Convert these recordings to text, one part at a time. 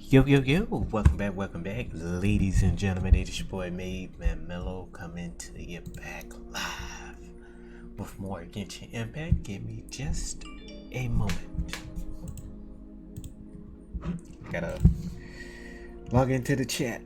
Welcome back, ladies and gentlemen. It's your boy MadeMenMelo coming to you back live with more Genshin Impact. Give me just a moment. Gotta log into the chat.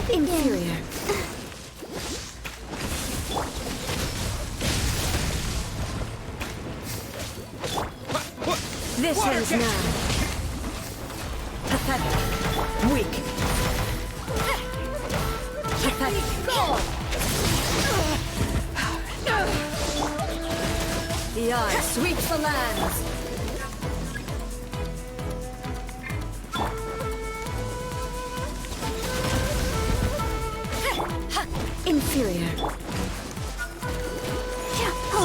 shall begin. Inferior. This ends now. Pathetic. Weak. Pathetic. The eye sweeps the lands. Inferior.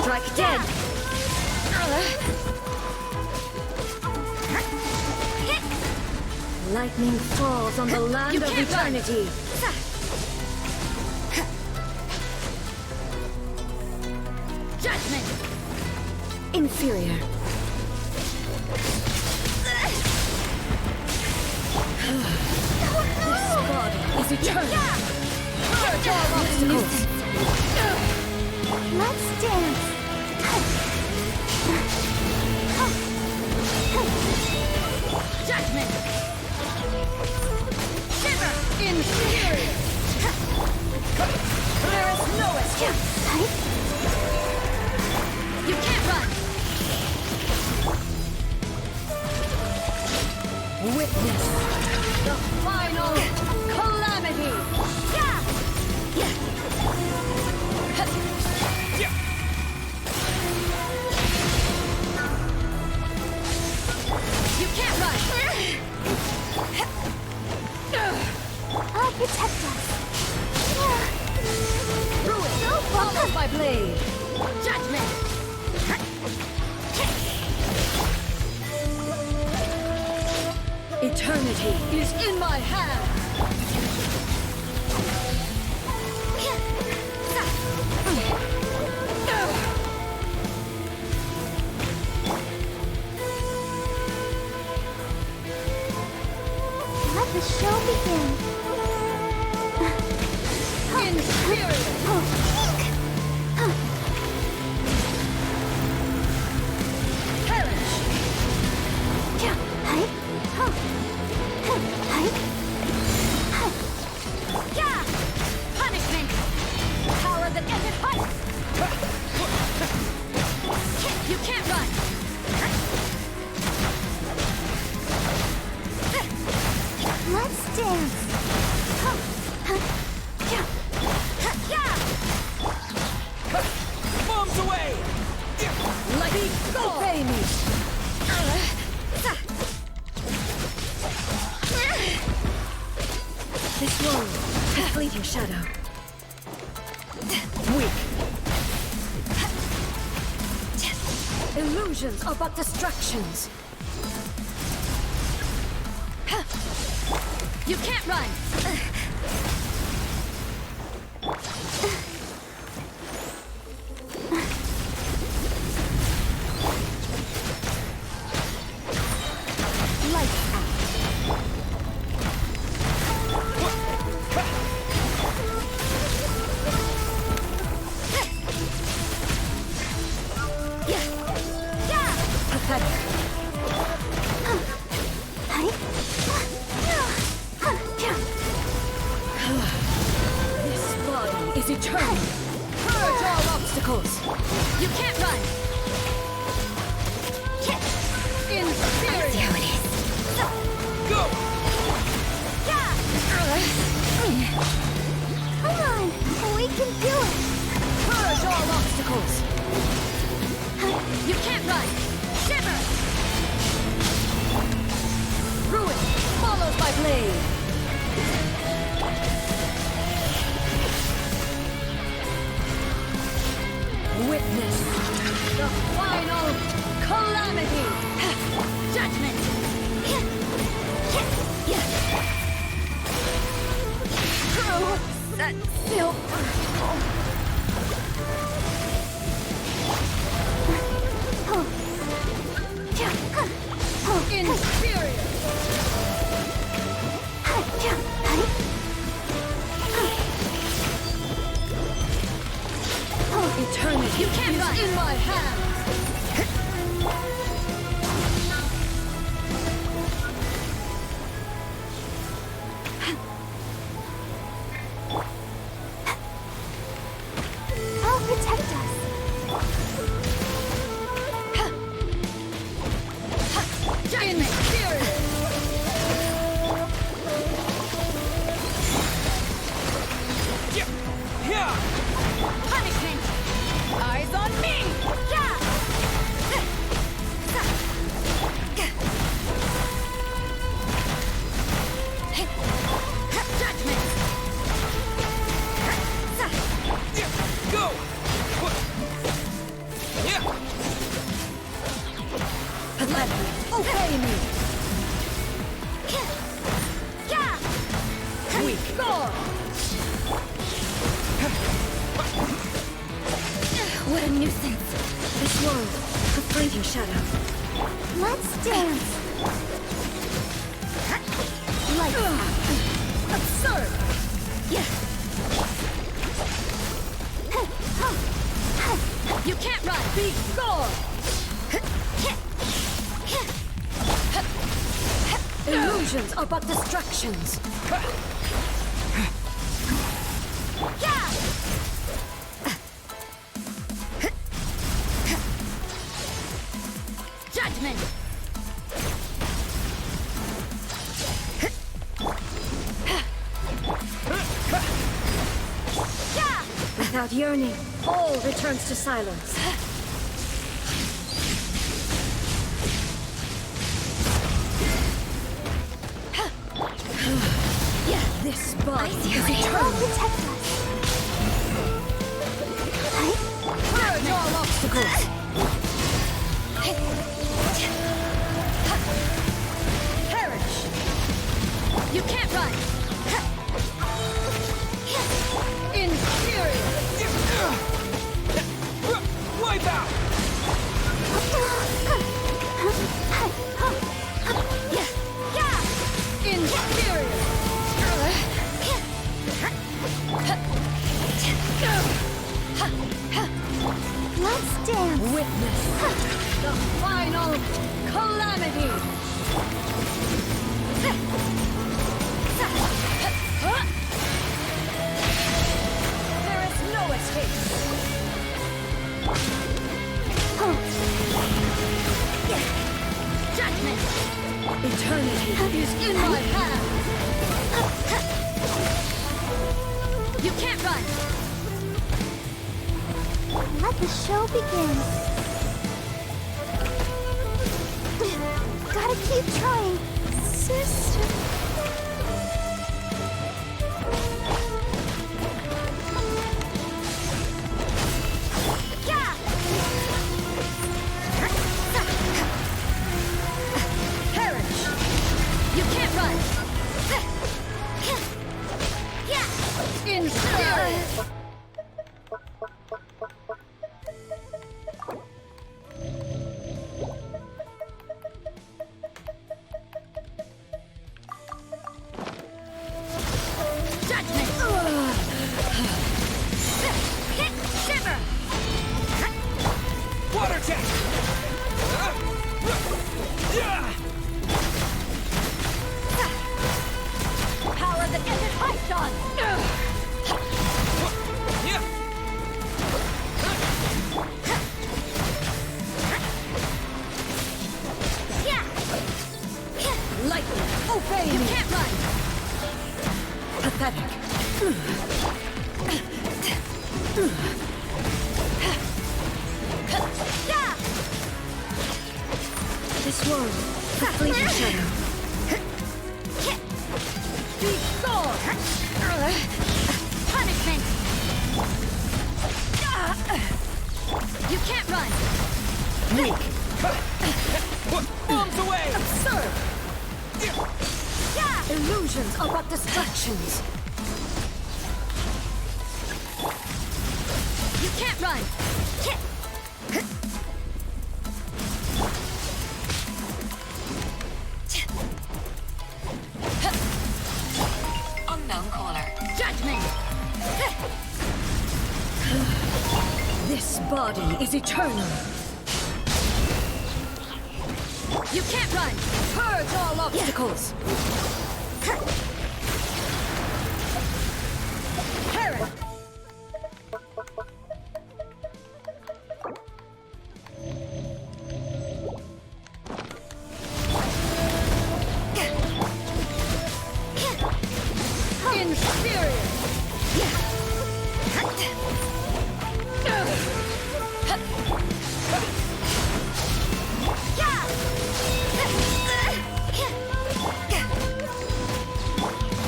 Strike dead. Lightning falls on the land of eternity. Judgment. Inferior. This body is eternal. Purge all obstacles. Let's dance. Judgment. Shiver. Inferior. There is no escape. You can't run. Witness the final calamity. You can't run. I'll protect us. Ruin. Followed by blade. Judgment. Eternity is in my hand. Let the show begin. Inferior. Perish. Punishment. Power that ended fight. You can't run. Let's dance. Bombs away! Let me go. Obey me. This one. Complete your shadow. Weak. Illusions are but distractions. You can't run. Lights out. Pathetic. This body is eternal. Purge all obstacles. You can't run. Inferior. Go! Come on, we can do it. Purge all obstacles. You can't run. Shiver. Ruin followed by blade. Witness the final calamity. Judgment. That silver. Inferior. Eternity You can't is run. in my hands. fleeting shadow. Let's dance. Light. Absurd. Yeah. You can't run. Be gone. Illusions are but distractions. Yeah. Judgment. Yeah. Without yearning, all returns to silence. Yeah. This body is Help eternal. protect us. Purge all obstacles. Perish. You can't run. Inferior. Wipe out! Yeah. Yeah. Inferior. Let's dance. Witness the final calamity. There is no escape. Judgment. Eternity is in my hand. You can't run. Let the show begin. Gotta keep trying, sister. Yeah. Perish. You can't run. Yeah. Inferior. Judgment. Shiver. Water tank! Yeah! Power that ended Python. Yeah! Yeah. Lightning, obey You me. can't run. Pathetic. Yeah. This world, the fleeting shadow. Be gone. Punishment. You can't run. Weak. Bombs away! Absurd. Yeah. Illusions are but distractions. You can't run. Unknown caller. Judgment. This body is eternal. You can't run. Purge all obstacles. Perish. Inferior.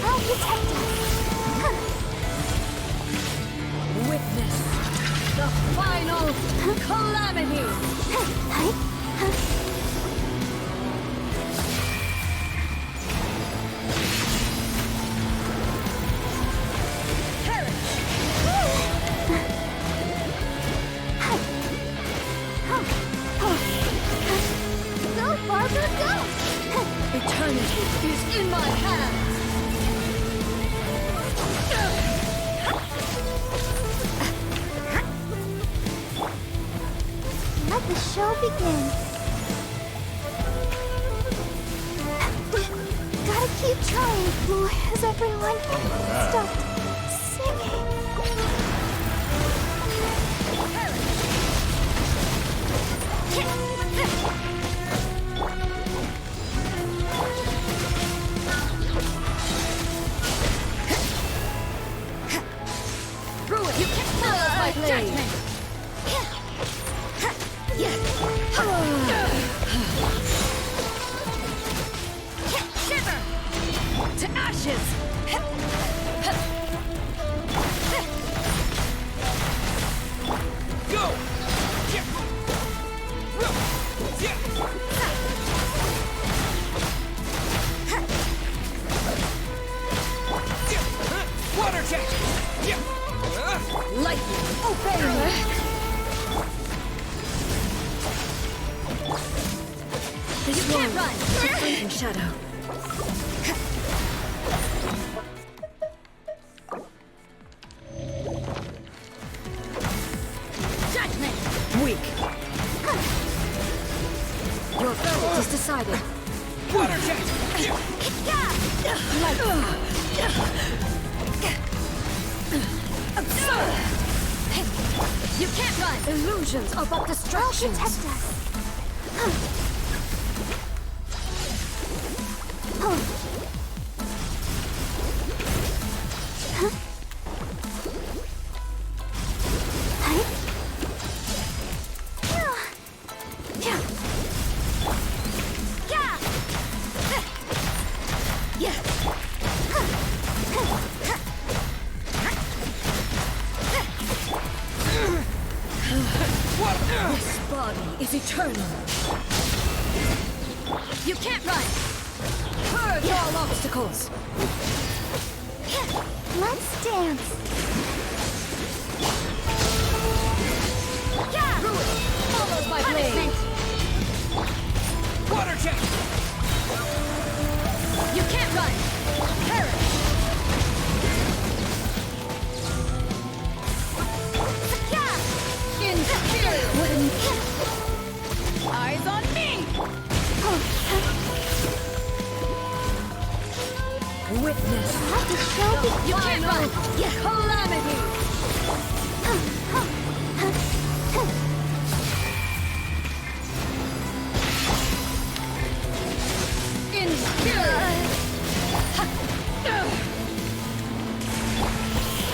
Help protect us. Witness the final calamity. begin. Gotta keep trying. More as everyone stopped singing. Ruin, you can't follow my judgment. Shiver to ashes. Go! Water jet! Lightning, obey me. You can't run. In shadow. Judgment. Weak. Your fate is decided. Water jet! You can't run. Illusions are but distractions. Protect us. This body is eternal. You can't run. Purge all obstacles. Let's dance. Follow my blade. Water jet! You can't run. Perish. Eyes on me. Witness. Let the show begin. You can't run. Calamity. In spirit.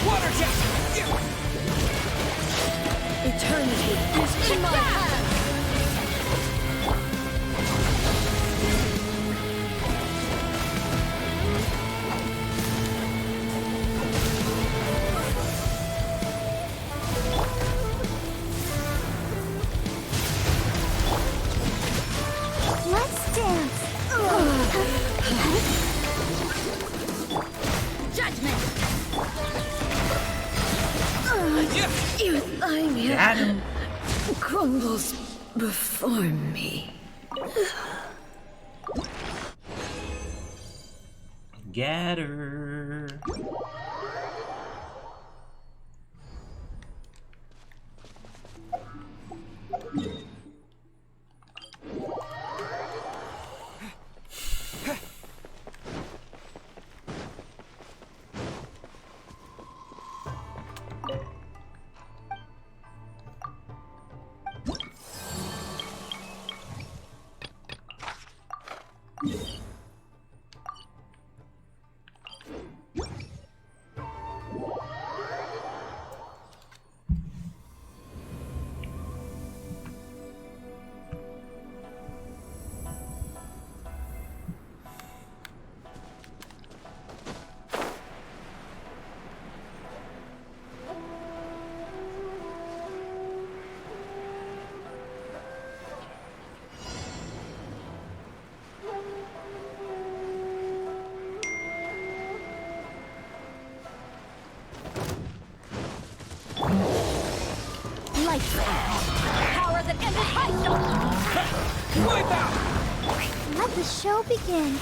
Water jet! Eternity is in my hands. Let's dance. Judgment. Your thine Got him. crumbles before me. Get her. Power that ended high. Wipe out! Let the show begin.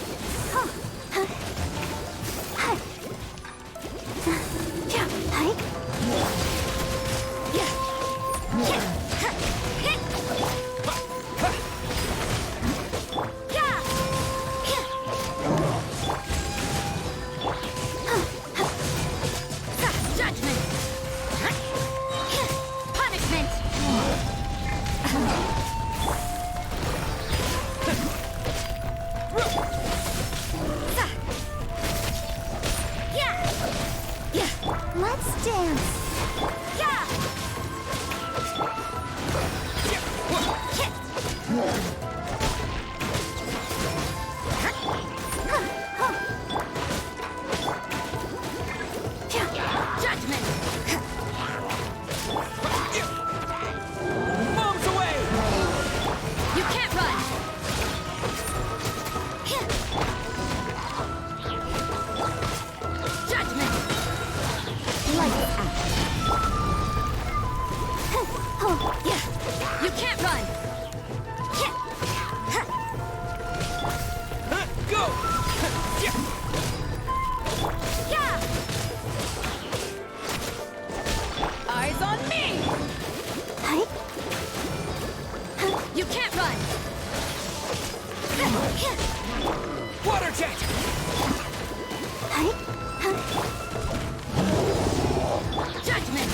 Judgment!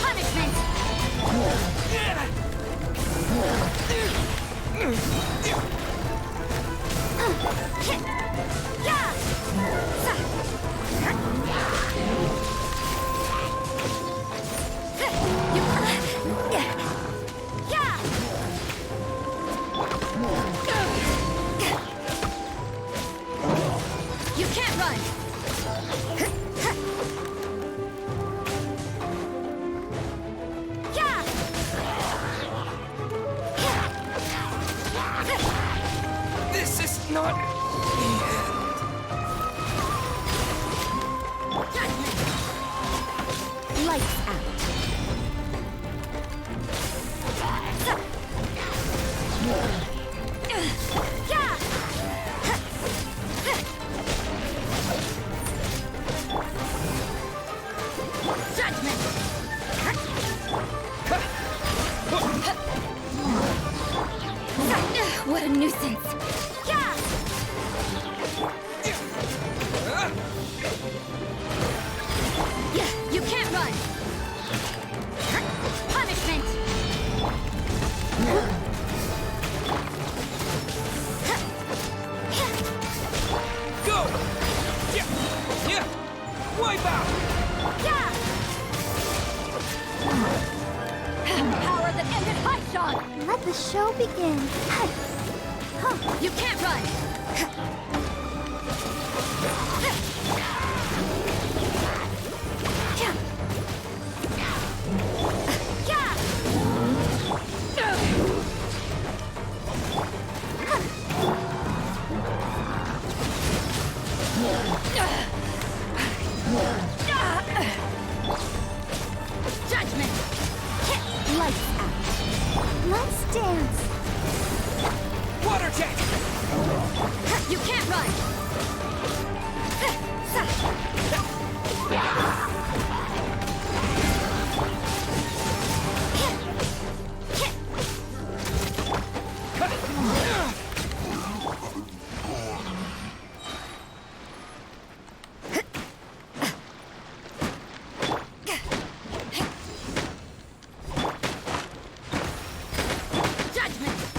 Punishment! You can't run! This is not Lights out. Judgment! What a nuisance! Yeah, you can't run! Punishment! go. Yeah. Yeah. Wipe out. Power that ended high shot! Let the show begin. You can't run! Judgment! Lights out! Let's dance. Water jet. You can't run! Judgment!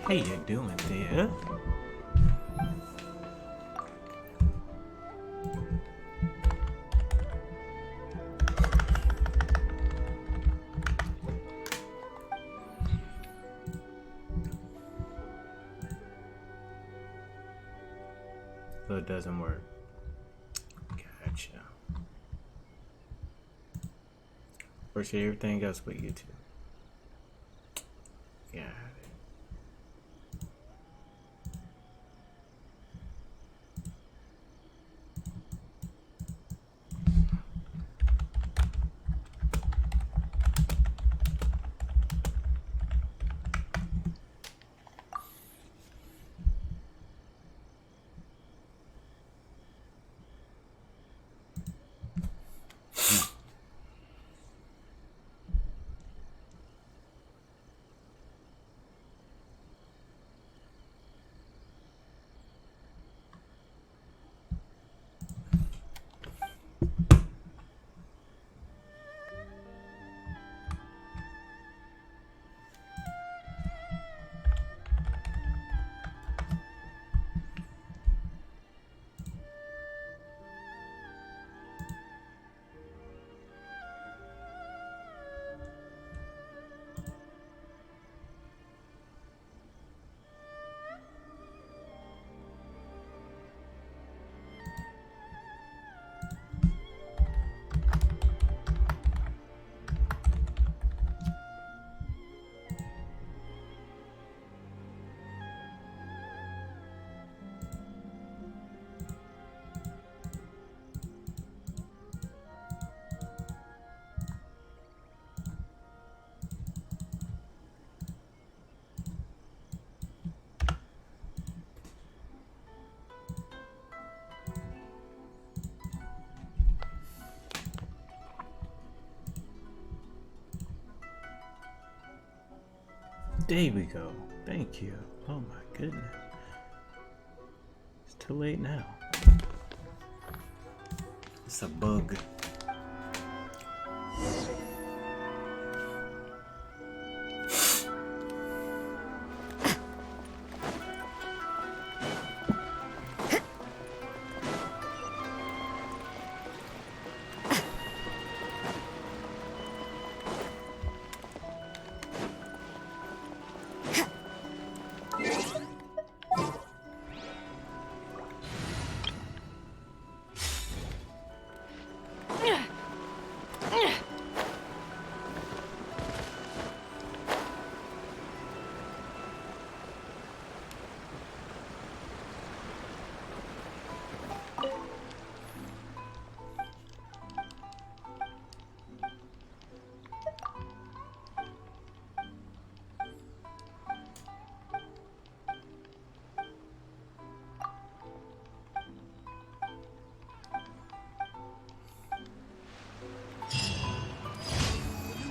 How you doing there? So it doesn't work. Gotcha. First, everything else but you two. Got it. There we go. Thank you. Oh my goodness. It's too late now. It's a bug.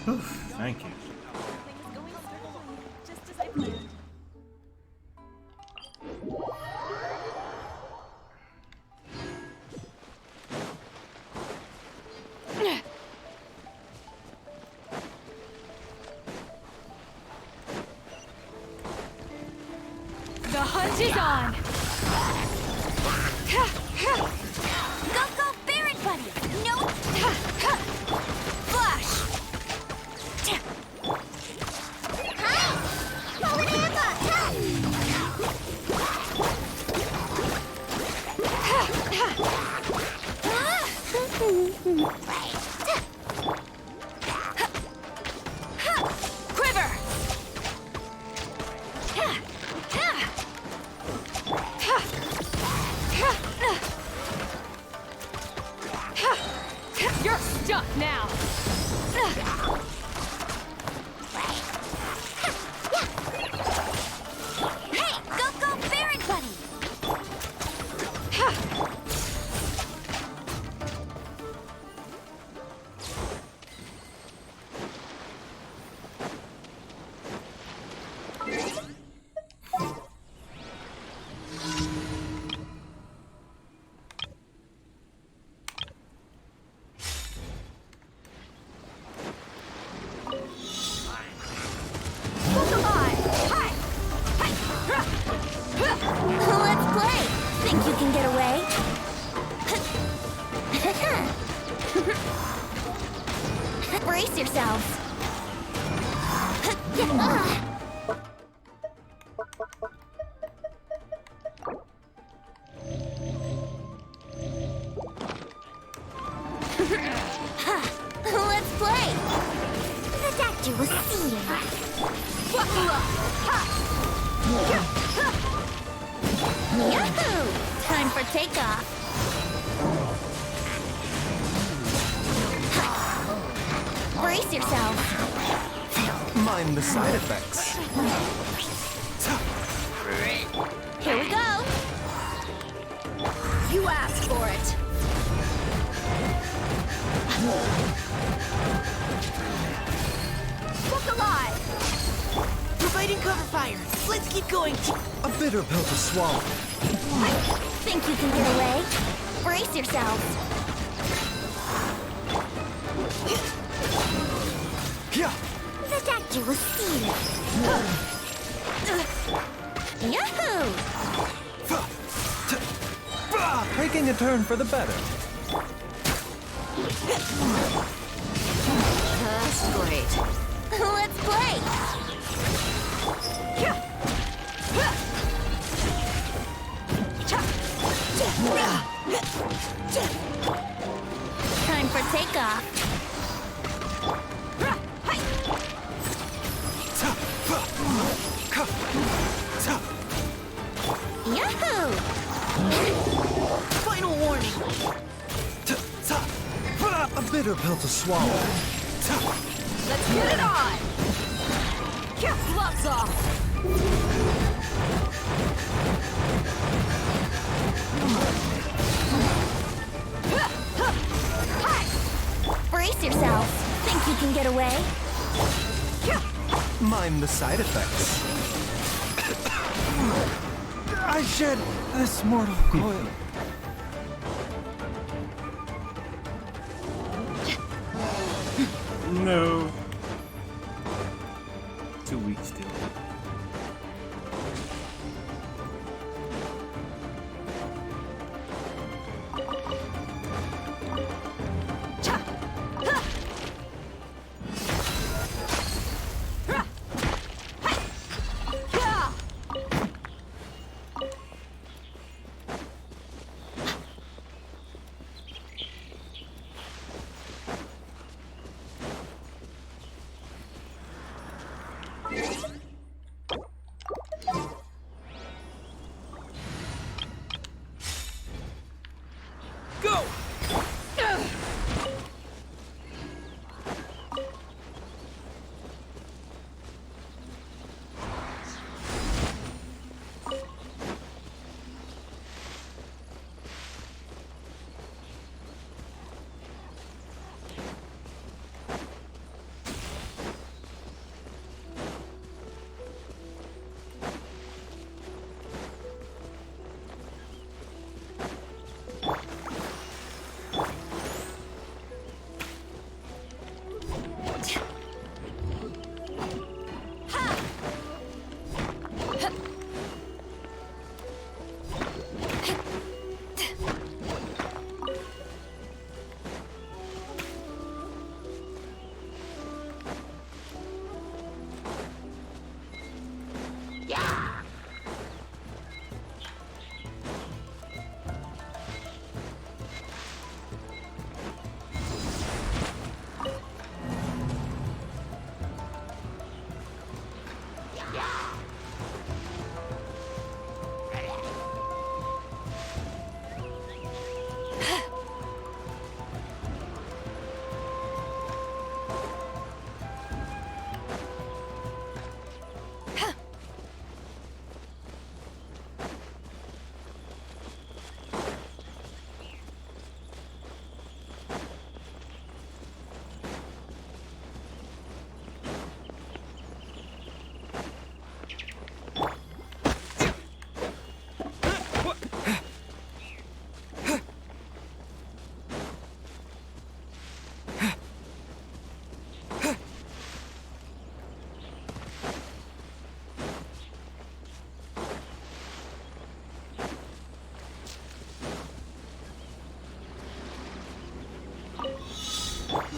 Oof, thank you. Just as I planned. The hunt is on! Go, go, Barret Buddy! No! Flash! Hi! Fallen Amber! Quiver! yourselves. Let's play. The statue was sealed. Yahoo! Time for takeoff. Brace yourself. Mind the side effects. Here we go. You asked for it. Look alive. Providing cover fire. Let's keep going. A bitter pill to swallow. Think you can get away? Brace yourselves. Yeah. The statue was sealed. Yahoo! Taking a turn for the better. That's great. Let's play. Time for takeoff. Yahoo! Final warning. A bitter pill to swallow. Let's get it on. Gloves off. Brace yourselves. Think you can get away? Mind the side effects. I shed this mortal coil. No. 2 weeks still. Go!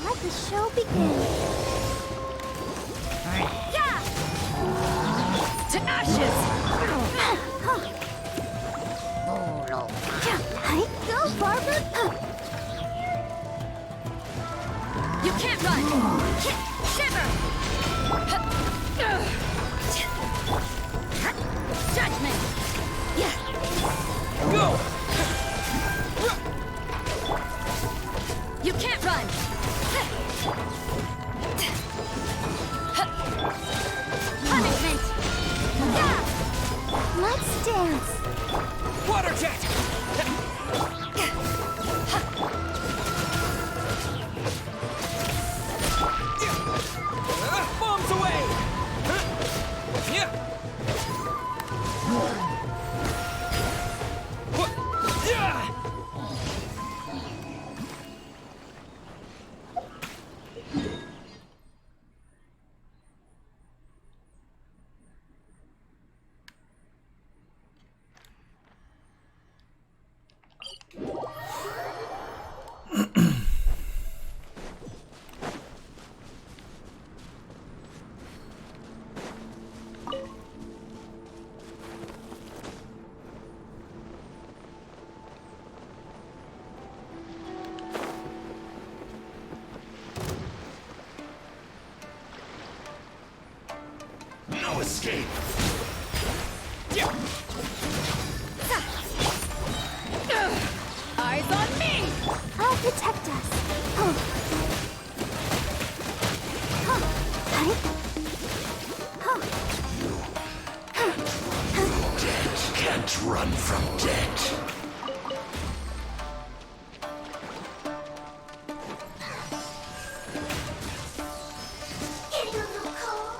Let the show begin. can't run! Shiver! Judgment! Go! You can't run! Punishment! Let's dance. Water jet! Bombs away! Yeah! No escape! Eyes on me! I'll protect us. Huh. Huh. Right? Huh. Dead can't run from dead. Getting a little cold.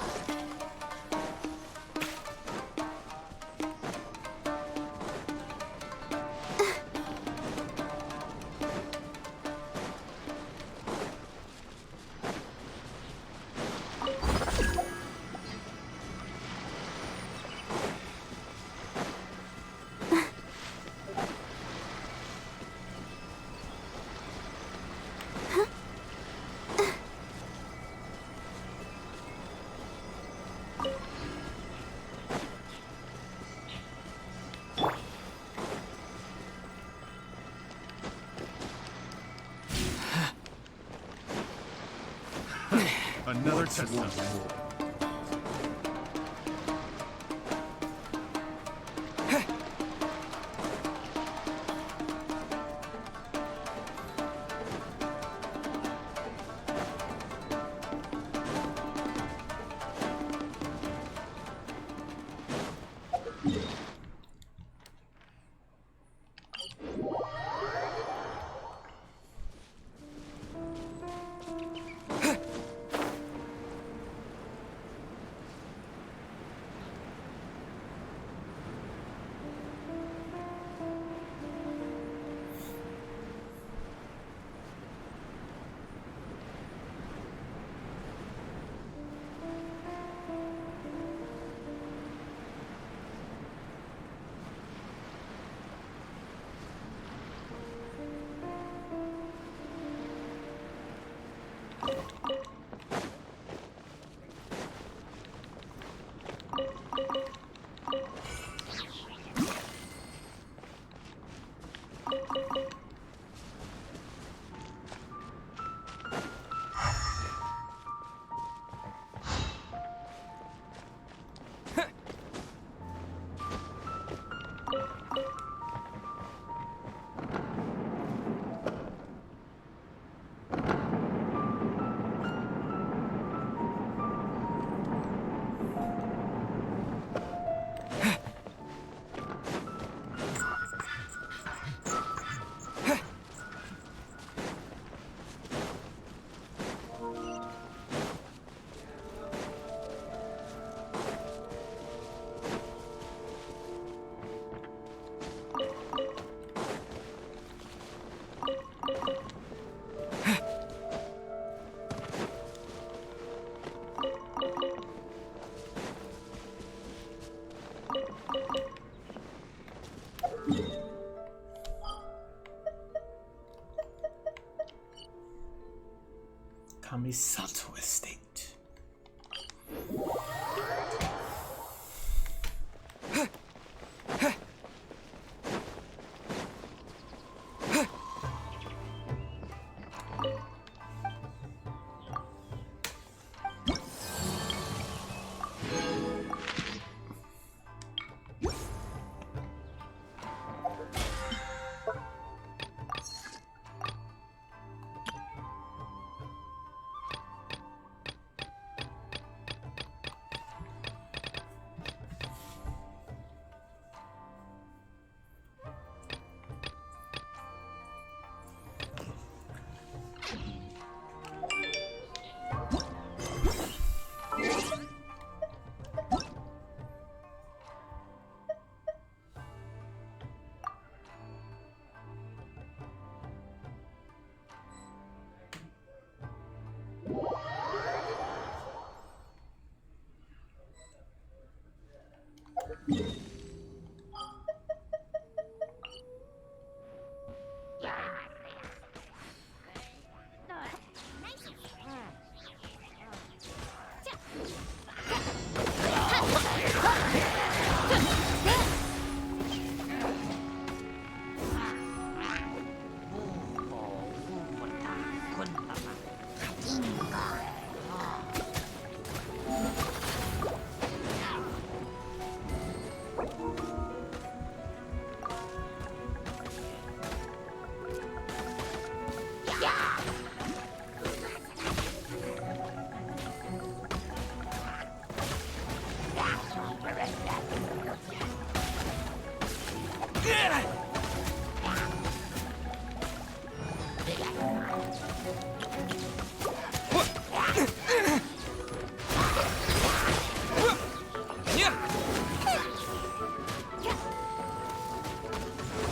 Another test number. Kamisato Estate.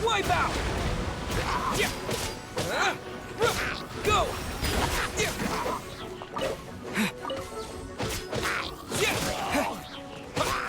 Wipe out! Yeah. Go! Yeah. Yeah. Yeah.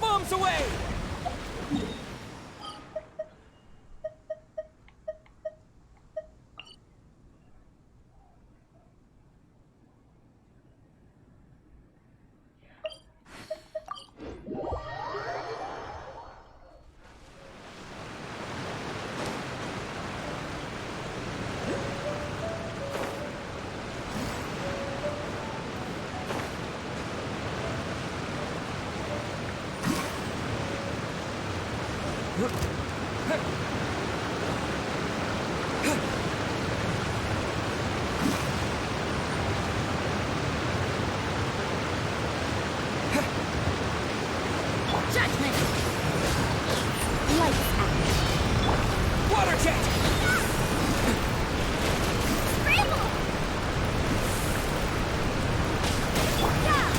Bombs away! Judgment! Lights out. Water jet! Scramble! Yeah!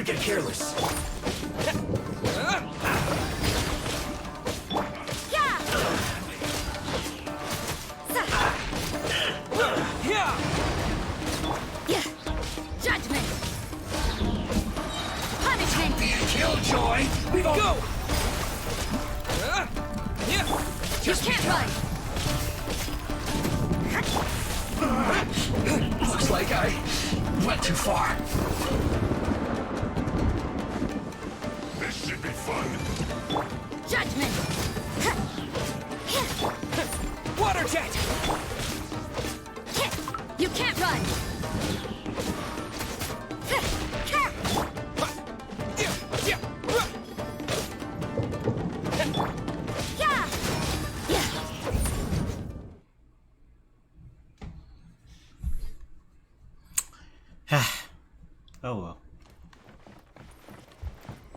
get careless. Yeah! Yeah! Yeah! Judgment! Punishment! Killjoy! We Go! Yeah! You can't run! Looks like I went too far. This should be fun. Judgment! Water jet! You can't run! Yeah! Yeah! Yeah! Oh well.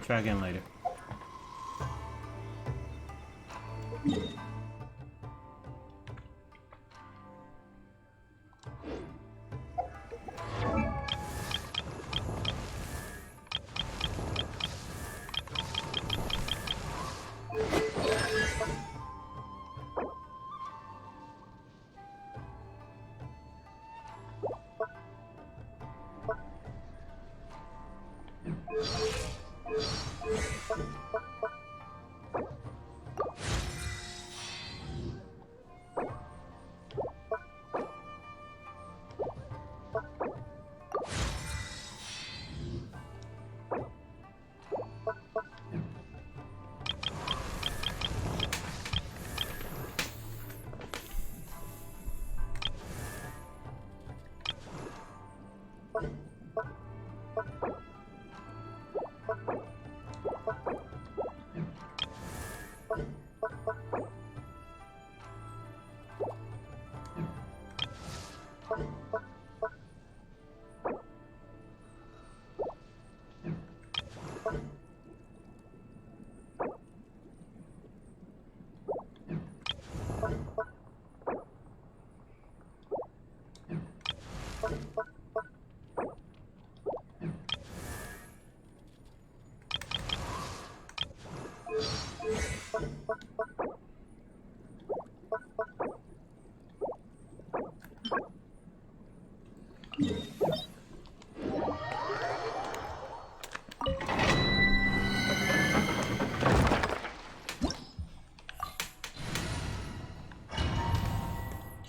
Try again later.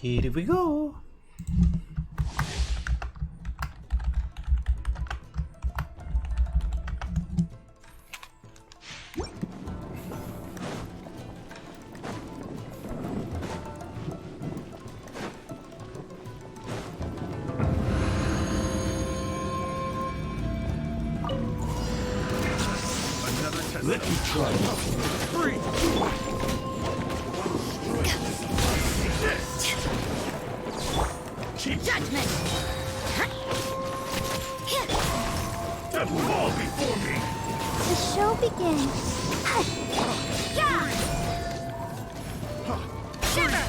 Here we go. Let me try. Judgment! Don't fall before me. The show begins. Yeah! Shiver!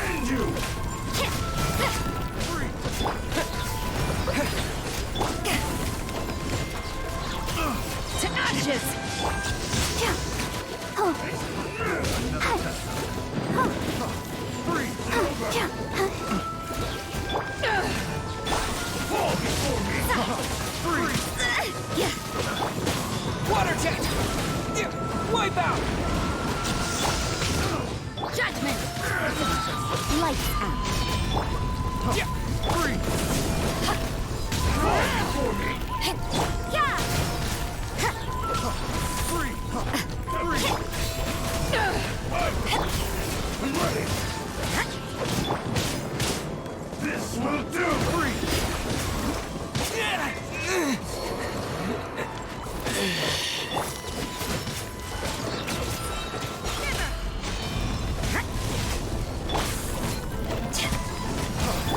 And you. To ashes! Fall before me. Water jet! Yeah! Wipe out! Judgment! Lights out! Yeah! Fall before me. Yeah! I'm ready. This will do.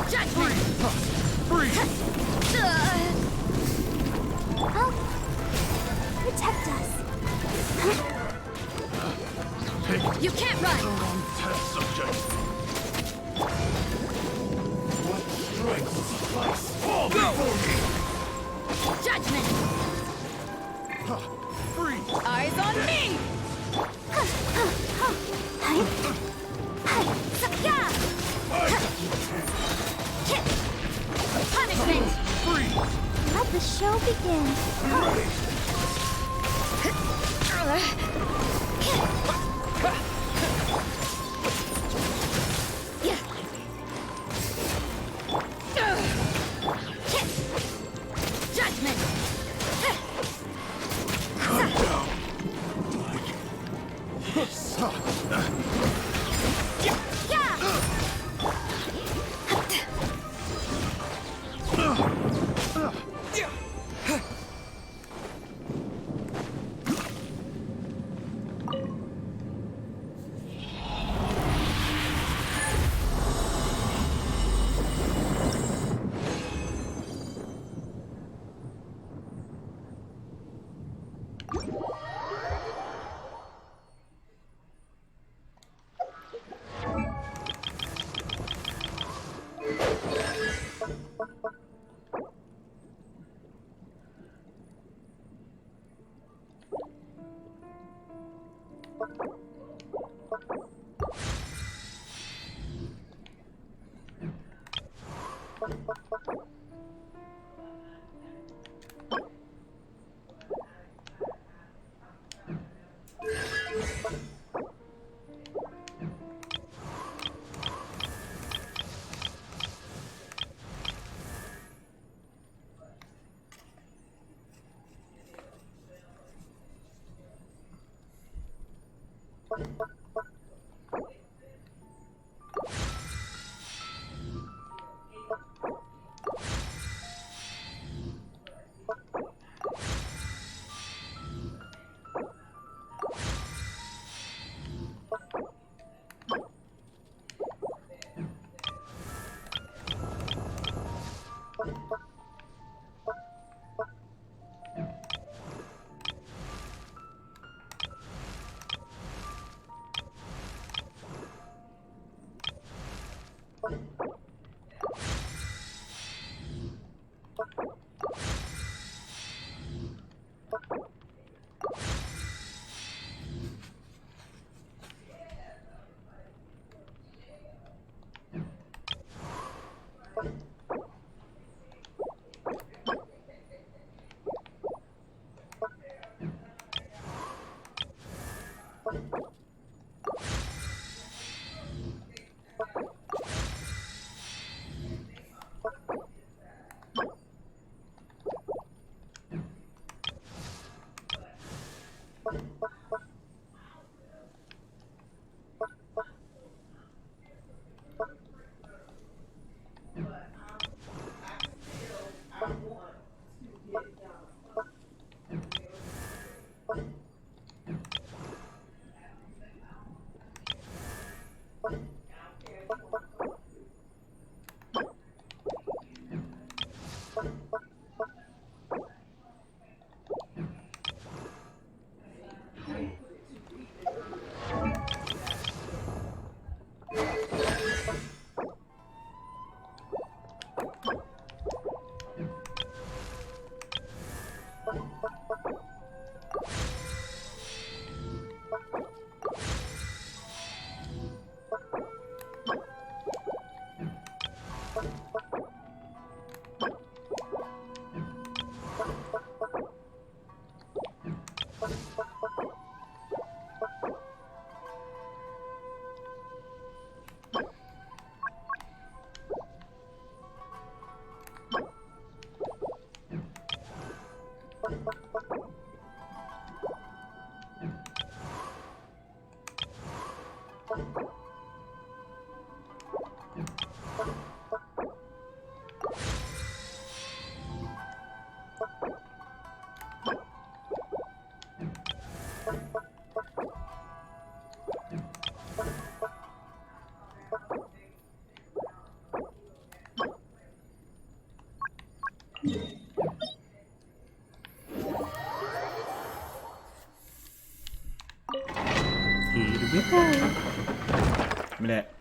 Judgment! Help! Protect us. You can't run! Test subject. What strength begin. Judgment! Here we go. Give me that.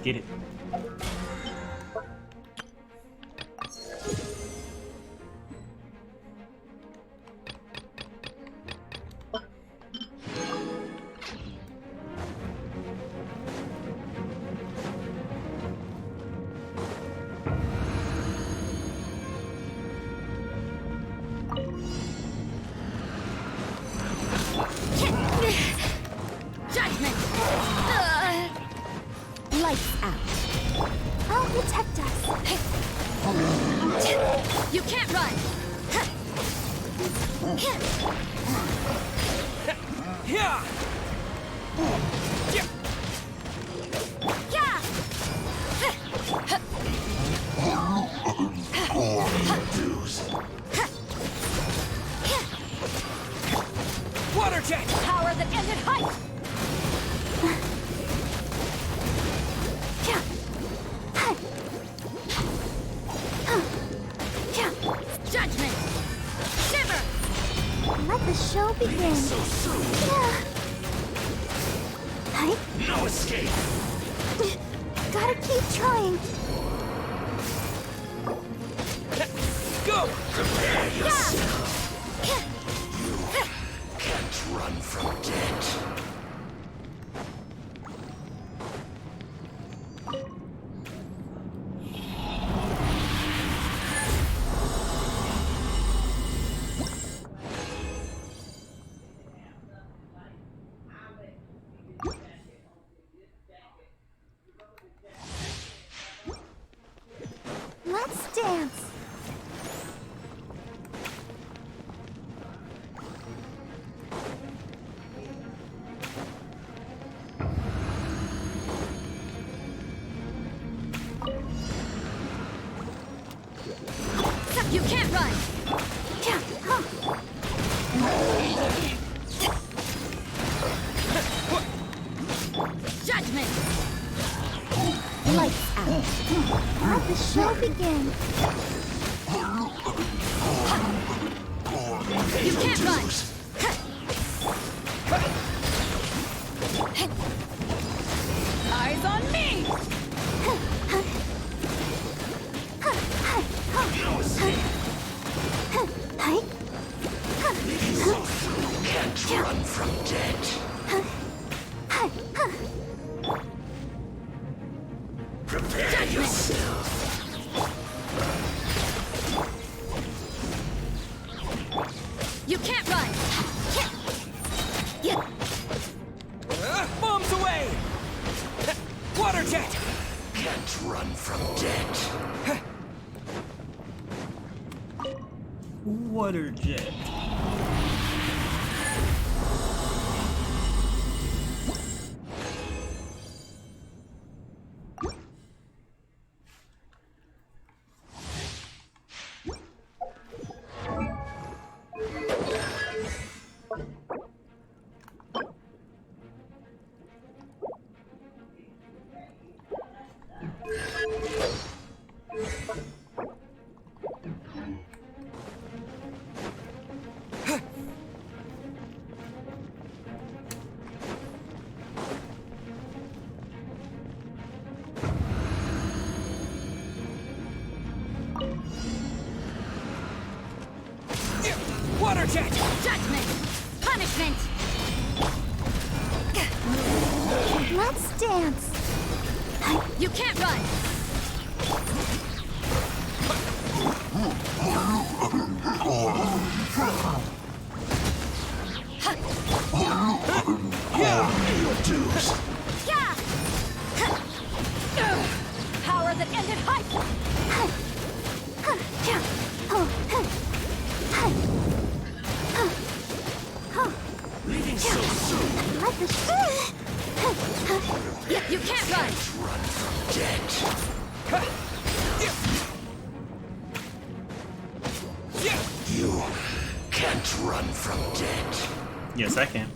get it. Judgment! Lights out. I'll protect us. You can't run! Yeah! Yeah! Water jet! Power that ended height! Judgment! Shiver! Let the show begin. Yeah. Hi. No escape! Gotta keep trying. Go! Prepare yourself! Yeah. Can't run from death! Let's dance. You can't run! Yeah. Huh. Judgment! Lights out. Let the show begin. You can't run! Eyes on me! Hi. Can't run from death! Prepare yourself! You can't run! Bombs away! Water jet! Can't run from death! Water jet. Water jet! Judgment! Punishment! Let's dance. You can't run! Deuce! Yeah! Power that ended height! Leaving so soon! Let the show. You can't run! Run from death! You can't run from death! Yes, I can.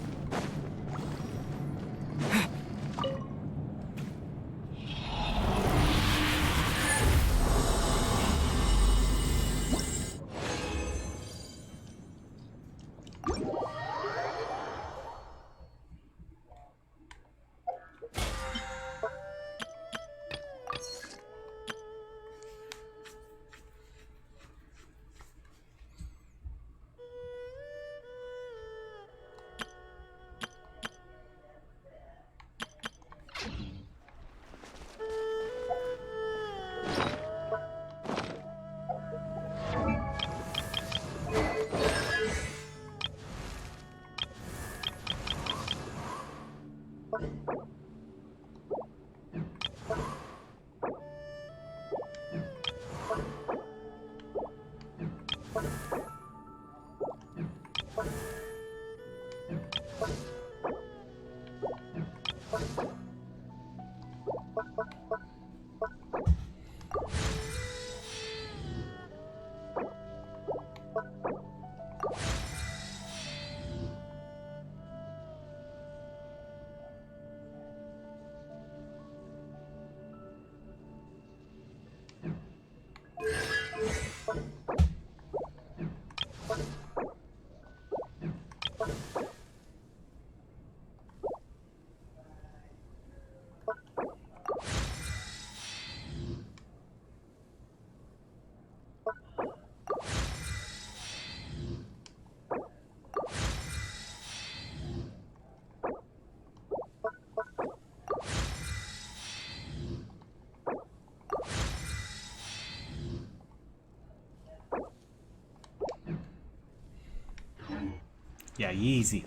Yeah, easy.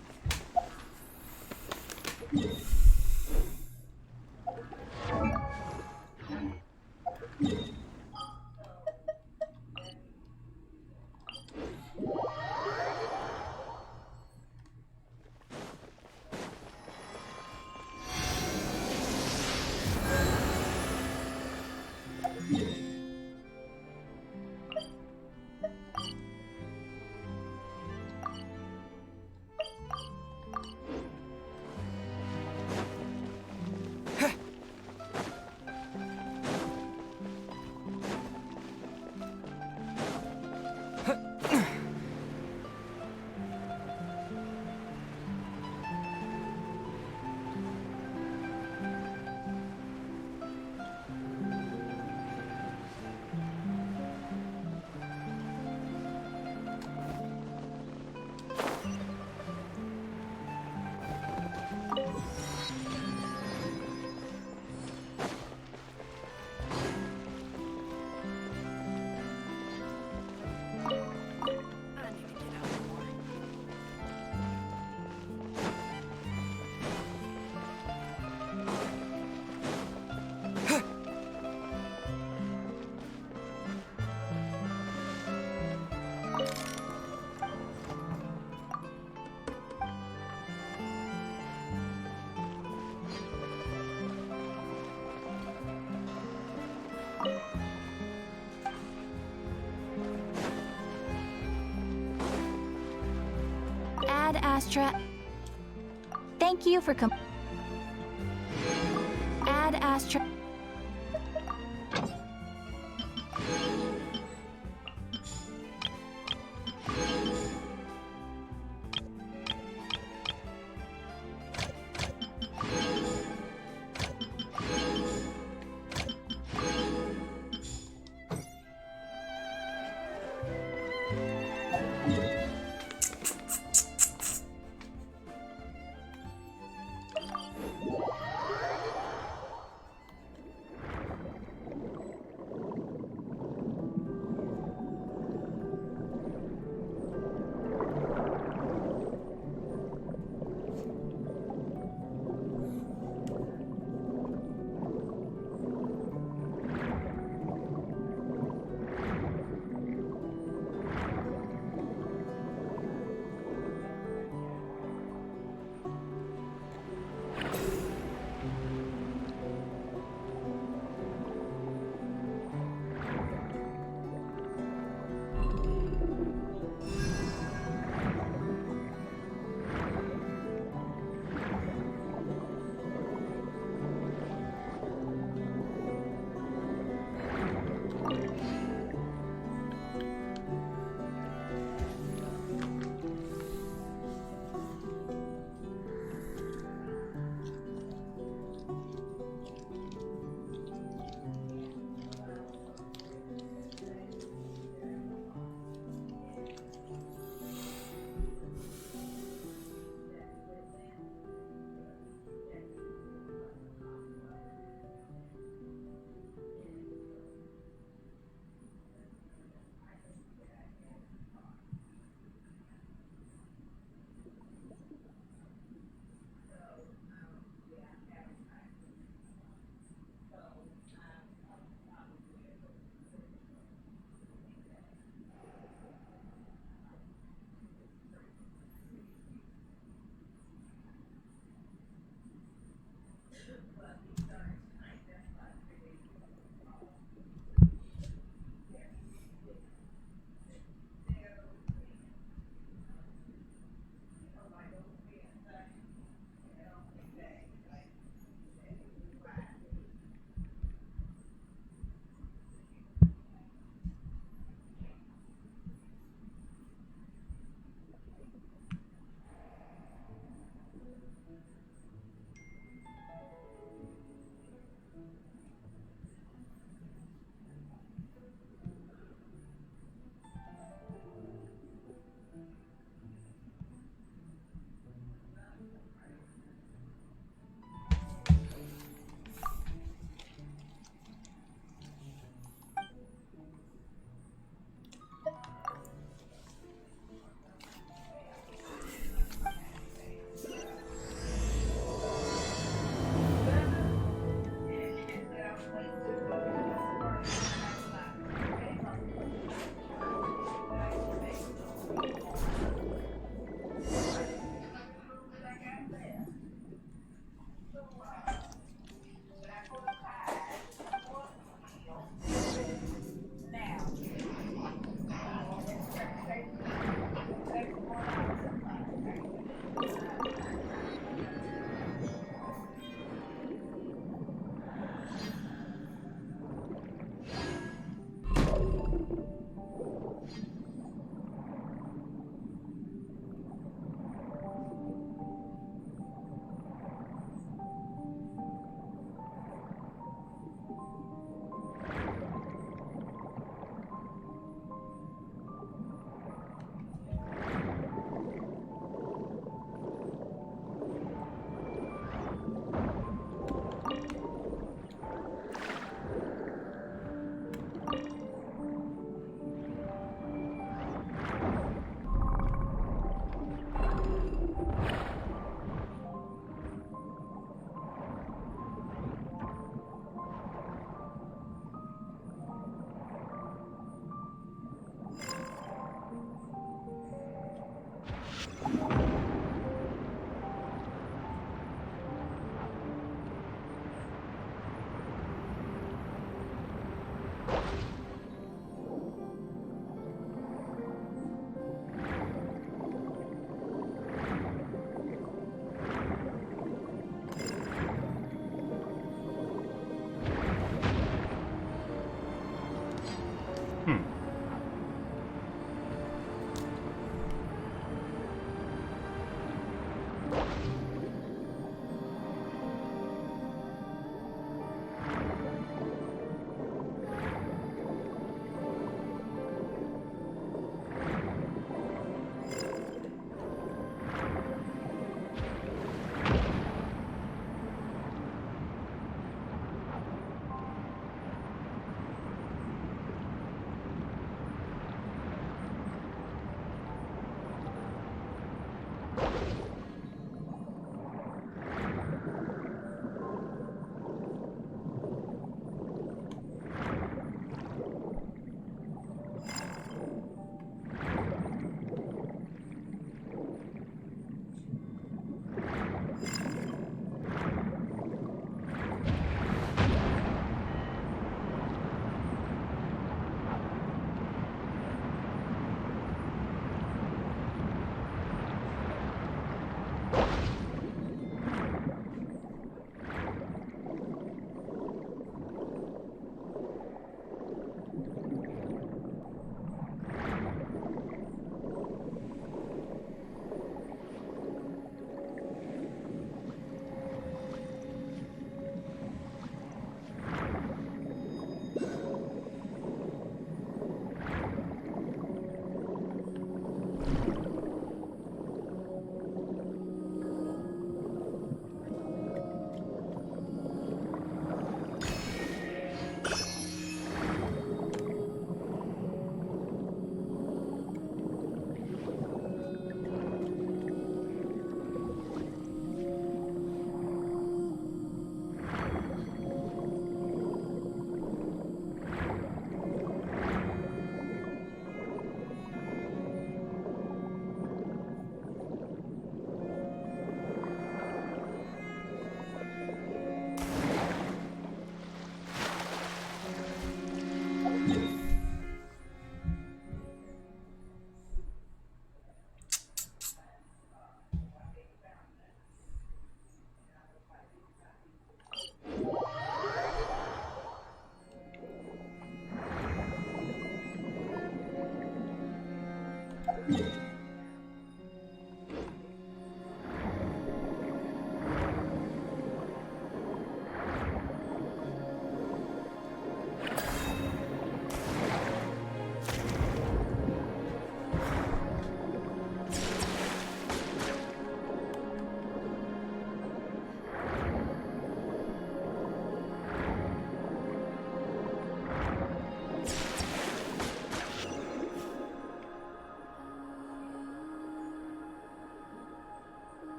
Ad Astra. Thank you for Ad Astra.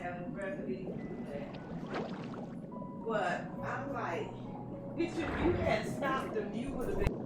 having breakfast. But I'm like, bitch, if you had stopped them, you would have been.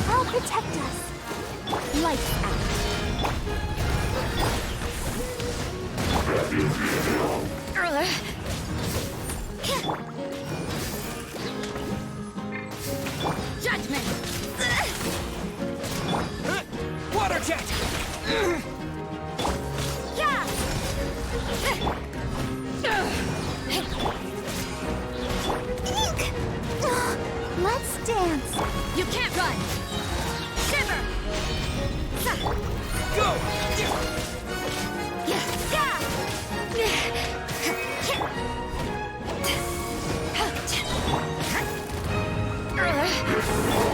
I'll protect us. Lights out. Judgment! Water jet! Yeah! Eek! Let's dance. You can't run! Shiver! Go!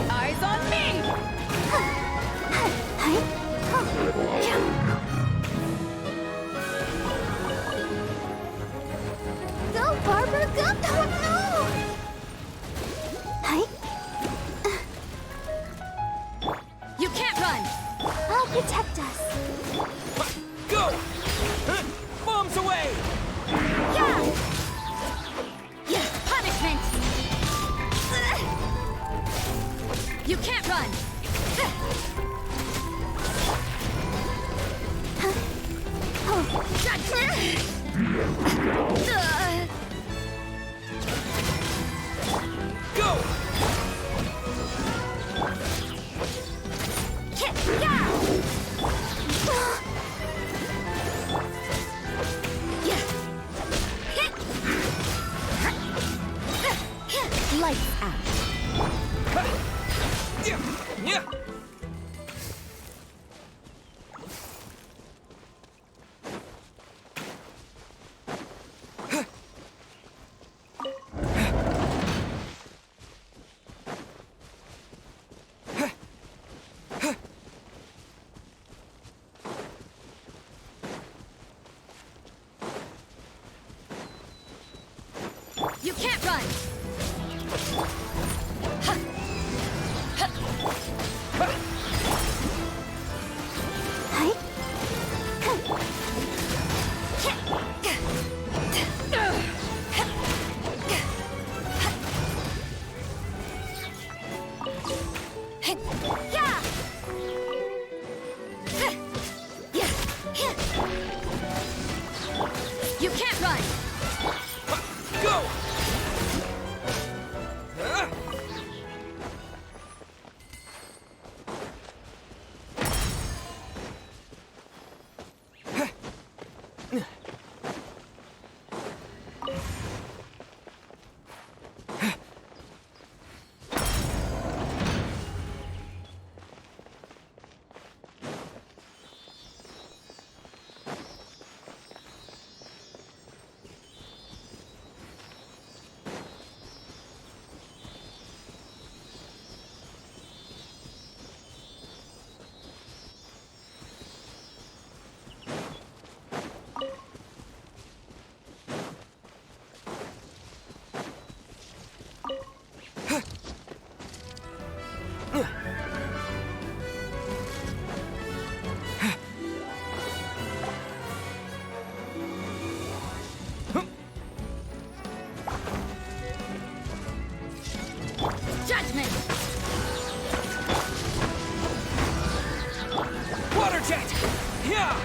Eyes on me! Go, Barbara, go! Oh, no! Hi. You can't run! I'll protect us. Go! Bombs away! Punishment! You can't run! Go! Lights out. Yeah! can't run! You can't run! Go! Judgment! Water jet! Yeah!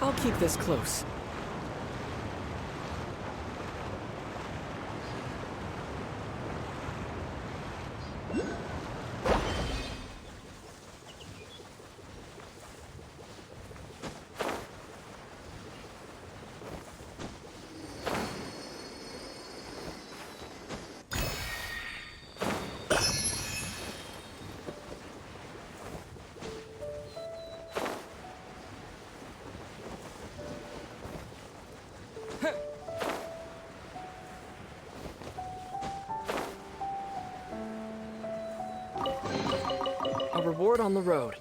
I'll keep this close. A reward on the road.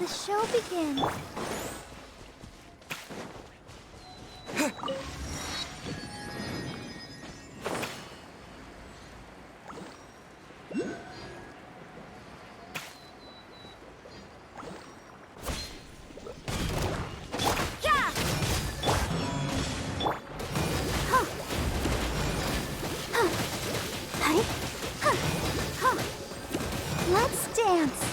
the show begin. Let's dance.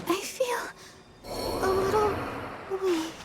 I feel a little weak.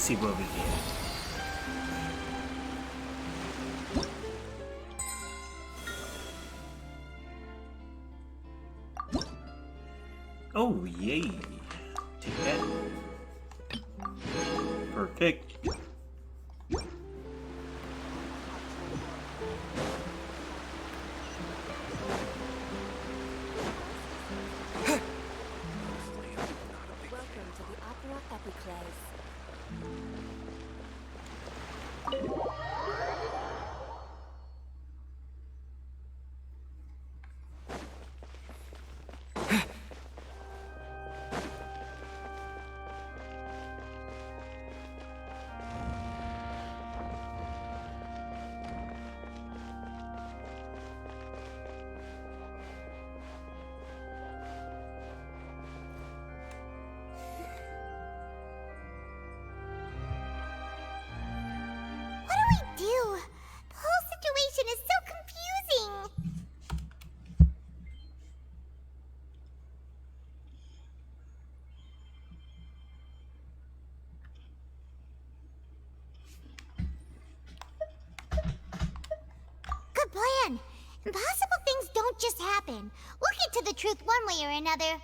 see what we get. Oh, yay. Take that. Perfect. Welcome to the Opera Epiclese. The whole situation is so confusing. Good plan. Impossible things don't just happen. We'll get to the truth one way or another.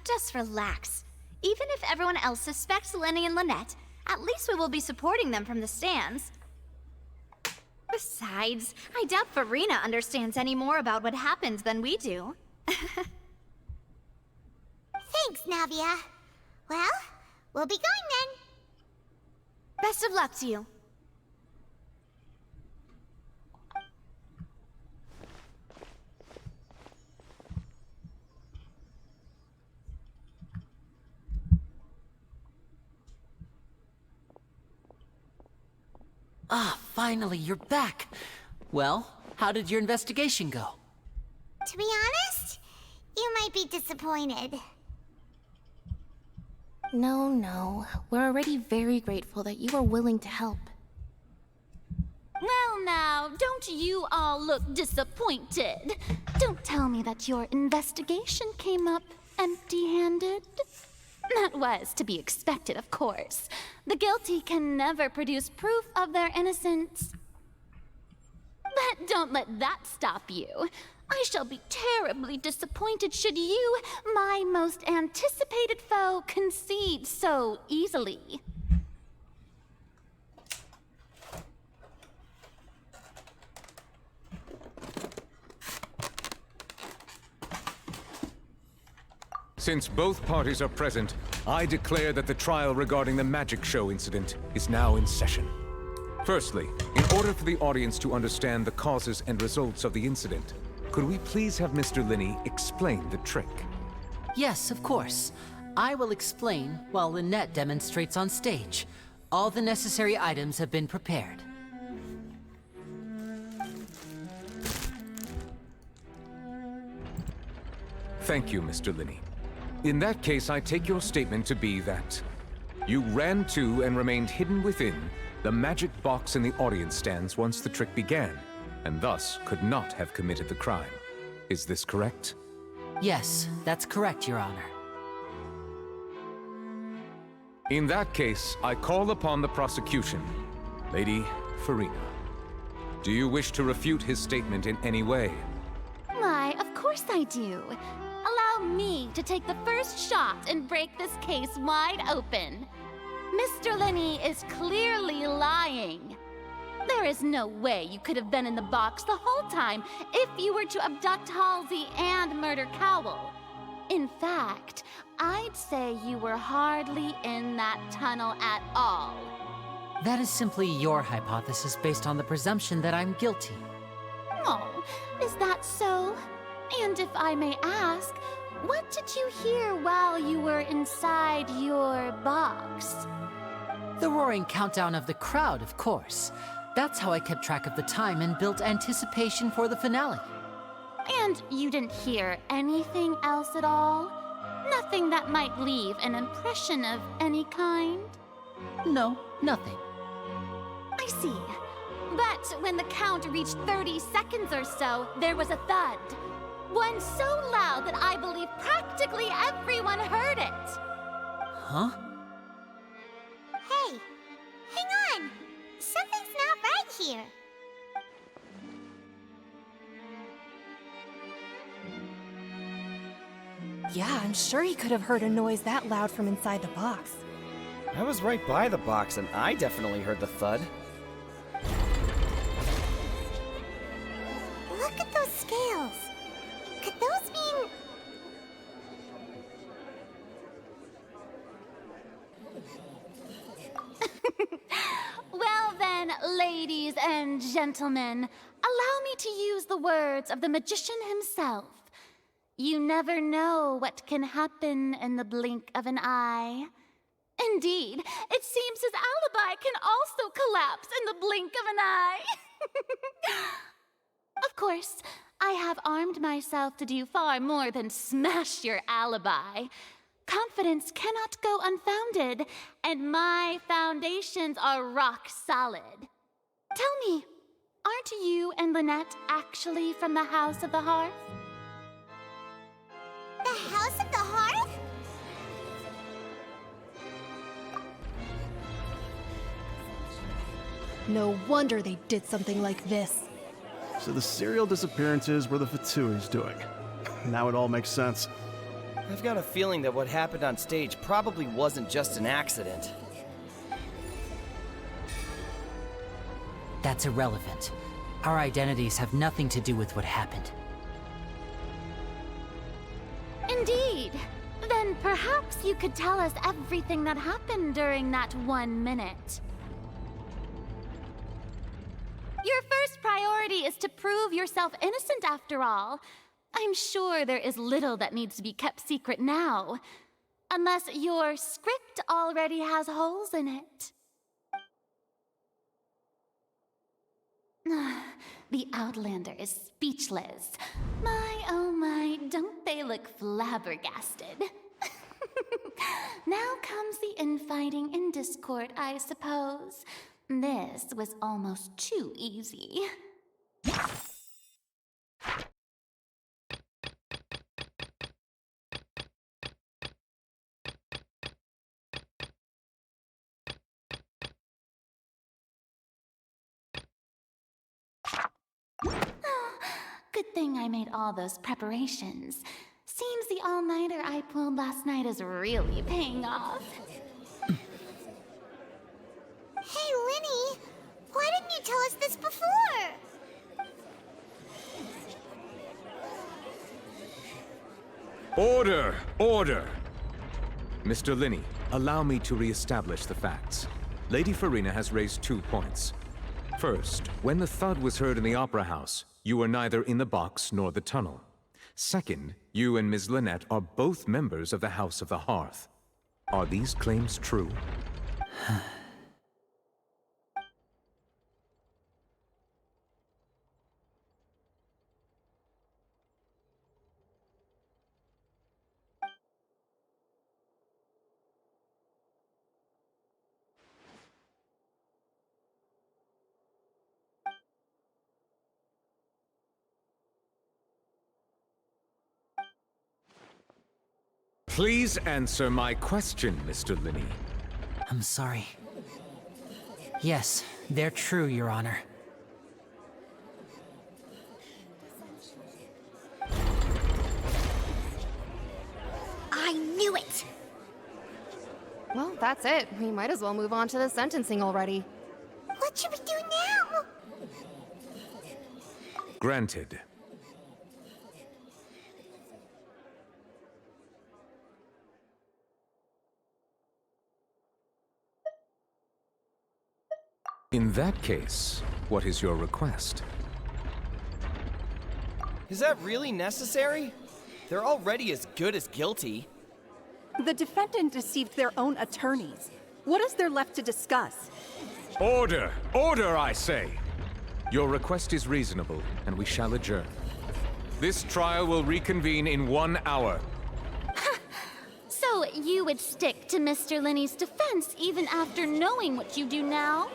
Just relax. Even if everyone else suspects Lenny and Lynette, at least we will be supporting them from the stands. Besides, I doubt Farina understands any more about what happens than we do. Thanks, Navia. Well, we'll be going then. Best of luck to you. Ah, finally, you're back. Well, how did your investigation go? To be honest, you might be disappointed. No. We're already very grateful that you were willing to help. Well now, don't you all look disappointed. Don't tell me that your investigation came up empty-handed. That was to be expected, of course. The guilty can never produce proof of their innocence. But don't let that stop you. I shall be terribly disappointed should you, my most anticipated foe, concede so easily. Since both parties are present, I declare that the trial regarding the magic show incident is now in session. Firstly, in order for the audience to understand the causes and results of the incident, could we please have Mr. Linney explain the trick? Yes, of course. I will explain while Lynette demonstrates on stage. All the necessary items have been prepared. Thank you, Mr. Linney. In that case, I take your statement to be that you ran to and remained hidden within the magic box in the audience stands once the trick began, and thus could not have committed the crime. Is this correct? Yes, that's correct, Your Honor. In that case, I call upon the prosecution. Lady Farina, do you wish to refute his statement in any way? Why, of course I do. Allow me to take the first shot and break this case wide open. Mr. Linney is clearly lying. There is no way you could have been in the box the whole time if you were to abduct Halsey and murder Cowell. In fact, I'd say you were hardly in that tunnel at all. That is simply your hypothesis based on the presumption that I'm guilty. Oh, is that so? And if I may ask, what did you hear while you were inside your box? The roaring countdown of the crowd, of course. That's how I kept track of the time and built anticipation for the finale. And you didn't hear anything else at all? Nothing that might leave an impression of any kind? No, nothing. I see. But when the count reached 30 seconds or so, there was a thud. One so loud that I believe practically everyone heard it. Huh? Hey, hang on. Something's not right here. Yeah, I'm sure he could have heard a noise that loud from inside the box. I was right by the box, and I definitely heard the thud. Look at those scales. Could those mean... Well then, ladies and gentlemen, allow me to use the words of the magician himself. You never know what can happen in the blink of an eye. Indeed, it seems his alibi can also collapse in the blink of an eye. Of course, I have armed myself to do far more than smash your alibi. Confidence cannot go unfounded, and my foundations are rock solid. Tell me, aren't you and Lynette actually from the House of the Hearth? The House of the Hearth? No wonder they did something like this. So the serial disappearances were the Fatsui's doing. Now it all makes sense. I've got a feeling that what happened on stage probably wasn't just an accident. That's irrelevant. Our identities have nothing to do with what happened. Indeed. Then perhaps you could tell us everything that happened during that 1 minute. Your first priority is to prove yourself innocent after all. I'm sure there is little that needs to be kept secret now. Unless your script already has holes in it. The Outlander is speechless. My, oh my, don't they look flabbergasted? Now comes the infighting and discord, I suppose. This was almost too easy. Good thing I made all those preparations. Seems the all-nighter I pulled last night is really paying off. Hey, Linny! Why didn't you tell us this before? Order! Order! Mr. Linney, allow me to re-establish the facts. Lady Farina has raised 2 points. First, when the thud was heard in the Opera House, you were neither in the box nor the tunnel. Second, you and Ms. Lynette are both members of the House of the Hearth. Are these claims true? Please answer my question, Mr. Linney. I'm sorry. Yes, they're true, Your Honor. I knew it! Well, that's it. We might as well move on to the sentencing already. What should we do now? Granted. In that case, what is your request? Is that really necessary? They're already as good as guilty. The defendant deceived their own attorneys. What is there left to discuss? Order! Order, I say! Your request is reasonable, and we shall adjourn. This trial will reconvene in 1 hour. So you would stick to Mr. Linney's defense even after knowing what you do now?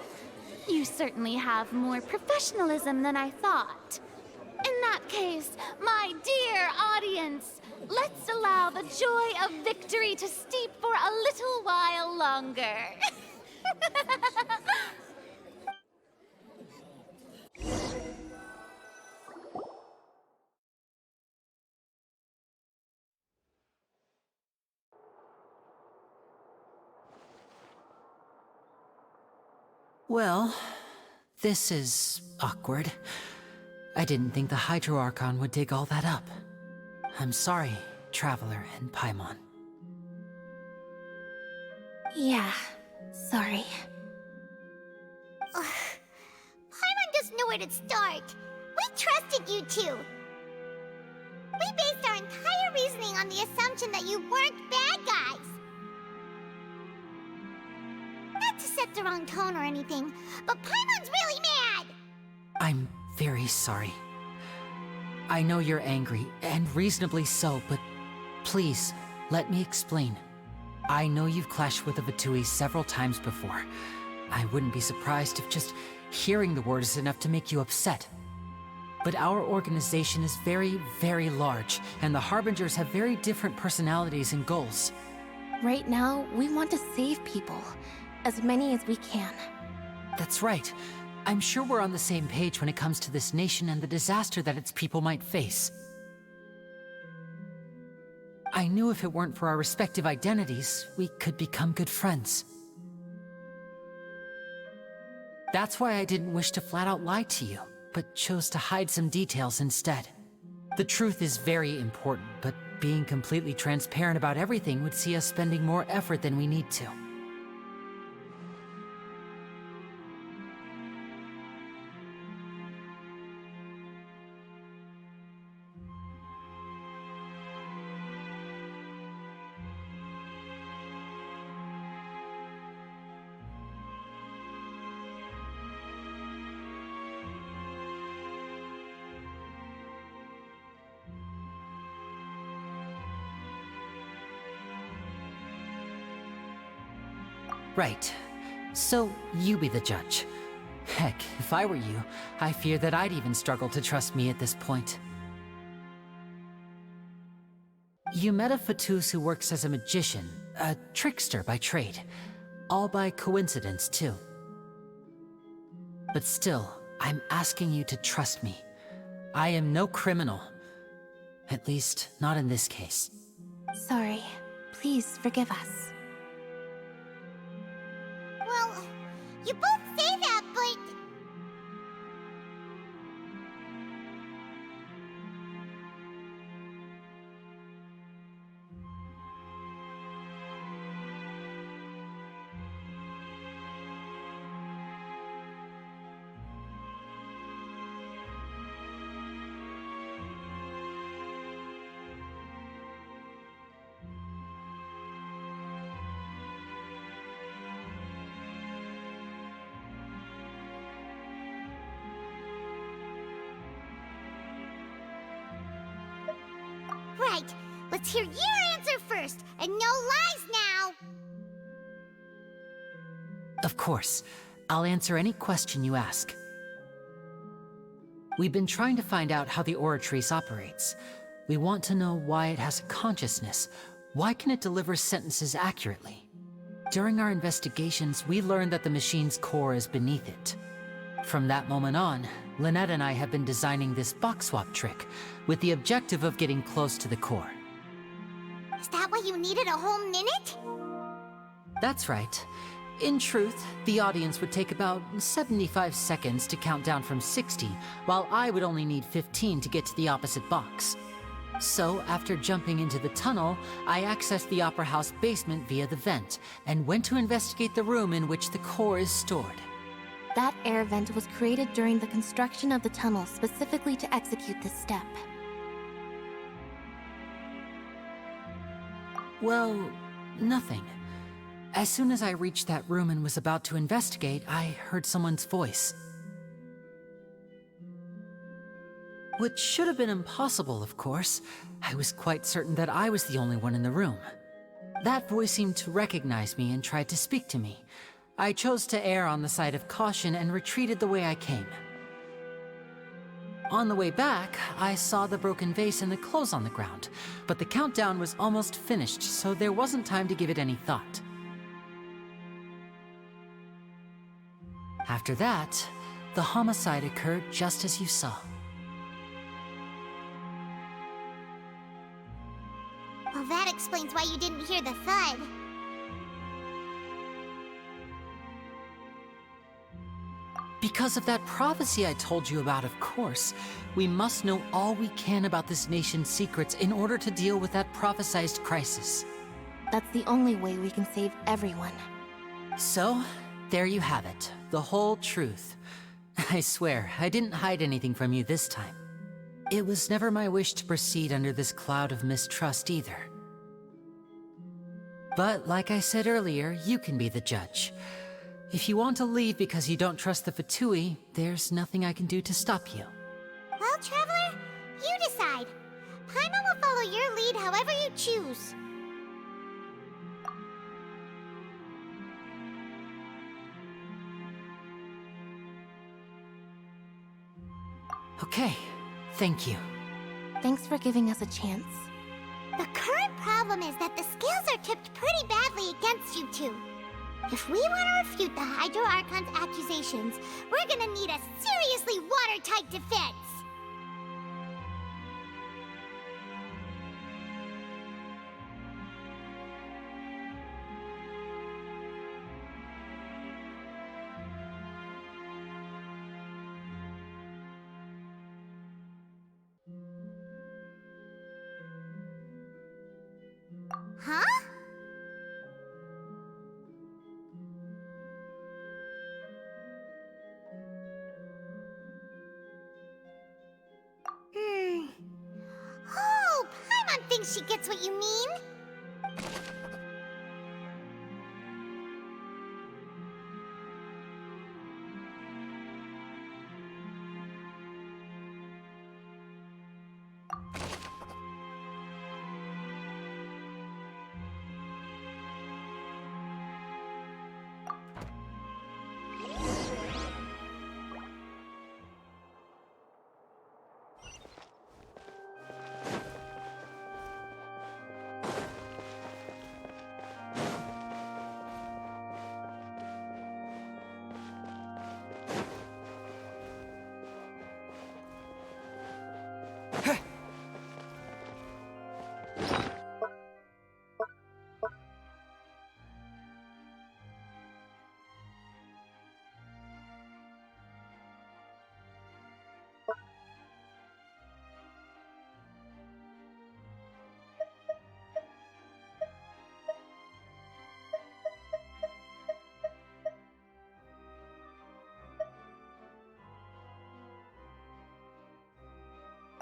You certainly have more professionalism than I thought. In that case, my dear audience, let's allow the joy of victory to steep for a little while longer. Well, this is awkward. I didn't think the Hydro Archon would dig all that up. I'm sorry, Traveler and Paimon. Yeah, sorry. Ugh. Paimon doesn't know where to start. We trusted you two. We based our entire reasoning on the assumption that you weren't bad guys. Not to set the wrong tone or anything, but Paimon's really mad! I'm very sorry. I know you're angry, and reasonably so, but please, let me explain. I know you've clashed with the Vitui several times before. I wouldn't be surprised if just hearing the word is enough to make you upset. But our organization is very, very large, and the Harbingers have very different personalities and goals. Right now, we want to save people. As many as we can. That's right. I'm sure we're on the same page when it comes to this nation and the disaster that its people might face. I knew if it weren't for our respective identities, we could become good friends. That's why I didn't wish to flat out lie to you, but chose to hide some details instead. The truth is very important, but being completely transparent about everything would see us spending more effort than we need to. Right. So, you be the judge. Heck, if I were you, I fear that I'd even struggle to trust me at this point. You met a Fatus who works as a magician, a trickster by trade. All by coincidence, too. But still, I'm asking you to trust me. I am no criminal. At least, not in this case. Sorry. Please forgive us. Well, you both say that, but... Right. Let's hear your answer first, and no lies now! Of course. I'll answer any question you ask. We've been trying to find out how the Oratrice operates. We want to know why it has a consciousness. Why can it deliver sentences accurately? During our investigations, we learned that the machine's core is beneath it. From that moment on, Lynette and I have been designing this box swap trick, with the objective of getting close to the core. Is that why you needed a whole minute? That's right. In truth, the audience would take about 75 seconds to count down from 60, while I would only need 15 to get to the opposite box. So, after jumping into the tunnel, I accessed the Opera House basement via the vent, and went to investigate the room in which the core is stored. That air vent was created during the construction of the tunnel specifically to execute this step. Well, nothing. As soon as I reached that room and was about to investigate, I heard someone's voice. Which should have been impossible, of course. I was quite certain that I was the only one in the room. That voice seemed to recognize me and tried to speak to me. I chose to err on the side of caution and retreated the way I came. On the way back, I saw the broken vase and the clothes on the ground, but the countdown was almost finished, so there wasn't time to give it any thought. After that, the homicide occurred just as you saw. Well, that explains why you didn't hear the thud. Because of that prophecy I told you about, of course. We must know all we can about this nation's secrets in order to deal with that prophesized crisis. That's the only way we can save everyone. So, there you have it. The whole truth. I swear, I didn't hide anything from you this time. It was never my wish to proceed under this cloud of mistrust either. But like I said earlier, you can be the judge. If you want to leave because you don't trust the Fatui, there's nothing I can do to stop you. Well, Traveler, you decide. Paimon will follow your lead however you choose. Okay, thank you. Thanks for giving us a chance. The current problem is that the scales are tipped pretty badly against you two. If we want to refute the Hydro Archon's accusations, we're gonna need a seriously watertight defense. Huh? Oh, Paimon thinks she gets what you mean.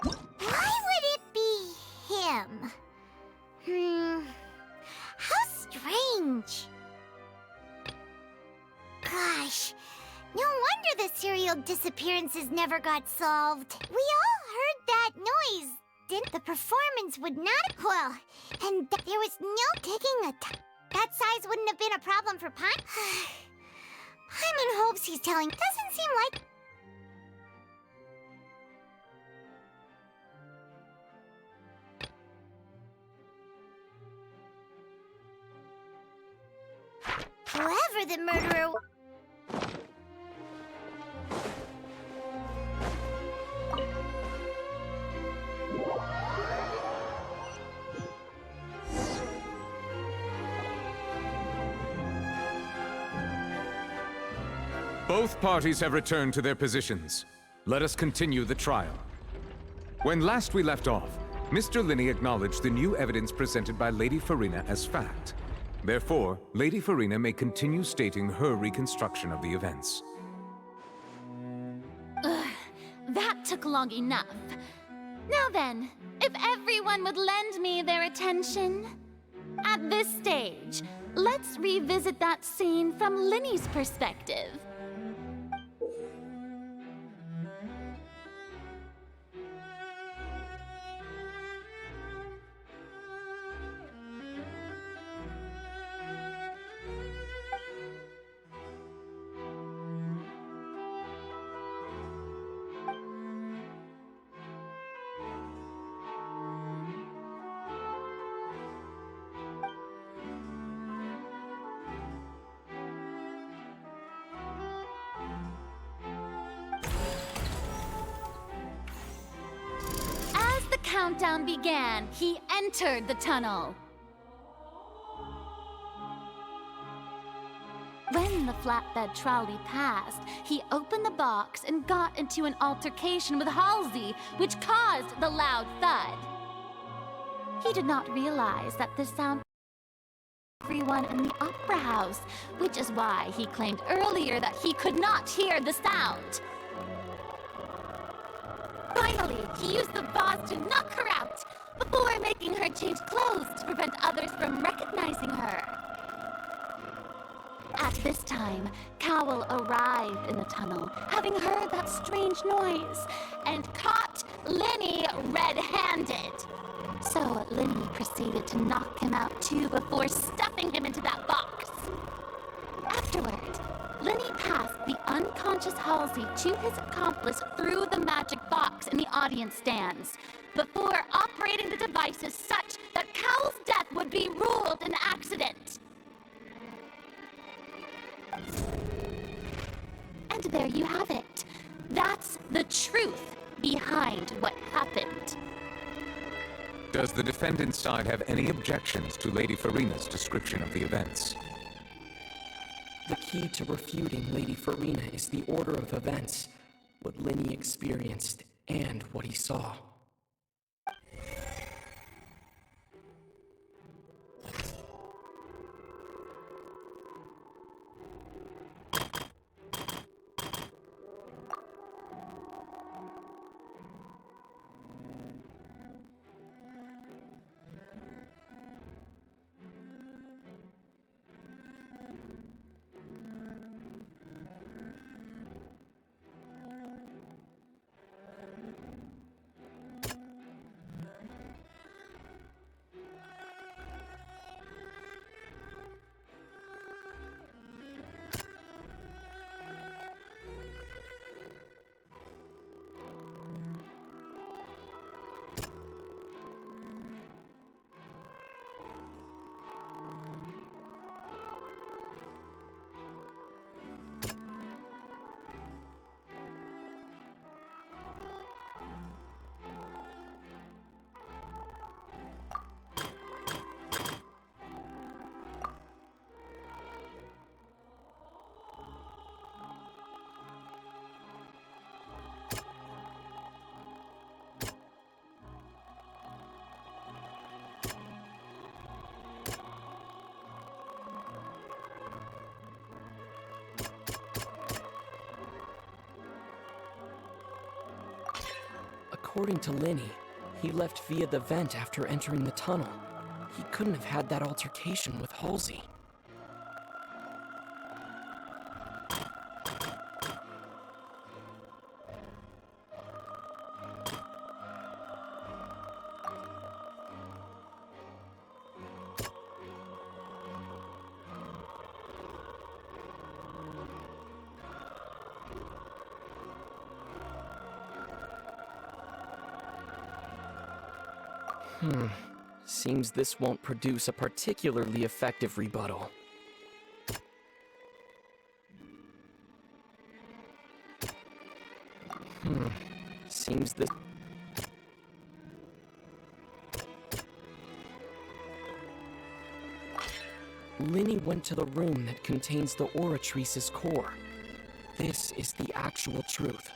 Why would it be him? How strange. Gosh, no wonder the serial disappearances never got solved. We all heard that noise. Didn't the performance would not, well, and there was no taking that size wouldn't have been a problem for Paimon. Paimon hopes he's telling. Doesn't seem like. Whoever the murderer... Both parties have returned to their positions. Let us continue the trial. When last we left off, Mr. Linney acknowledged the new evidence presented by Lady Farina as fact. Therefore, Lady Farina may continue stating her reconstruction of the events. Ugh, that took long enough. Now then, if everyone would lend me their attention. At this stage, let's revisit that scene from Linney's perspective. countdown began, he entered the tunnel. When the flatbed trolley passed, he opened the box and got into an altercation with Halsey, which caused the loud thud. He did not realize that this sound everyone in the opera house, which is why he claimed earlier that he could not hear the sound. Finally, he used the vase to knock her out before making her change clothes to prevent others from recognizing her. At this time, Cowell arrived in the tunnel, having heard that strange noise, and caught Lenny red-handed. So Lenny proceeded to knock him out too before stuffing him into that box. Afterward, Lenny passed the unconscious Halsey to his accomplice through the magic box in the audience stands, before operating the devices such that Cowell's death would be ruled an accident. And there you have it. That's the truth behind what happened. Does the defendant's side have any objections to Lady Farina's description of the events? The key to refuting Lady Farina is the order of events, what Lenny experienced, and what he saw. According to Lenny, he left via the vent after entering the tunnel. He couldn't have had that altercation with Halsey. Seems this won't produce a particularly effective rebuttal. Seems this... Lenny went to the room that contains the Oratrice's core. This is the actual truth.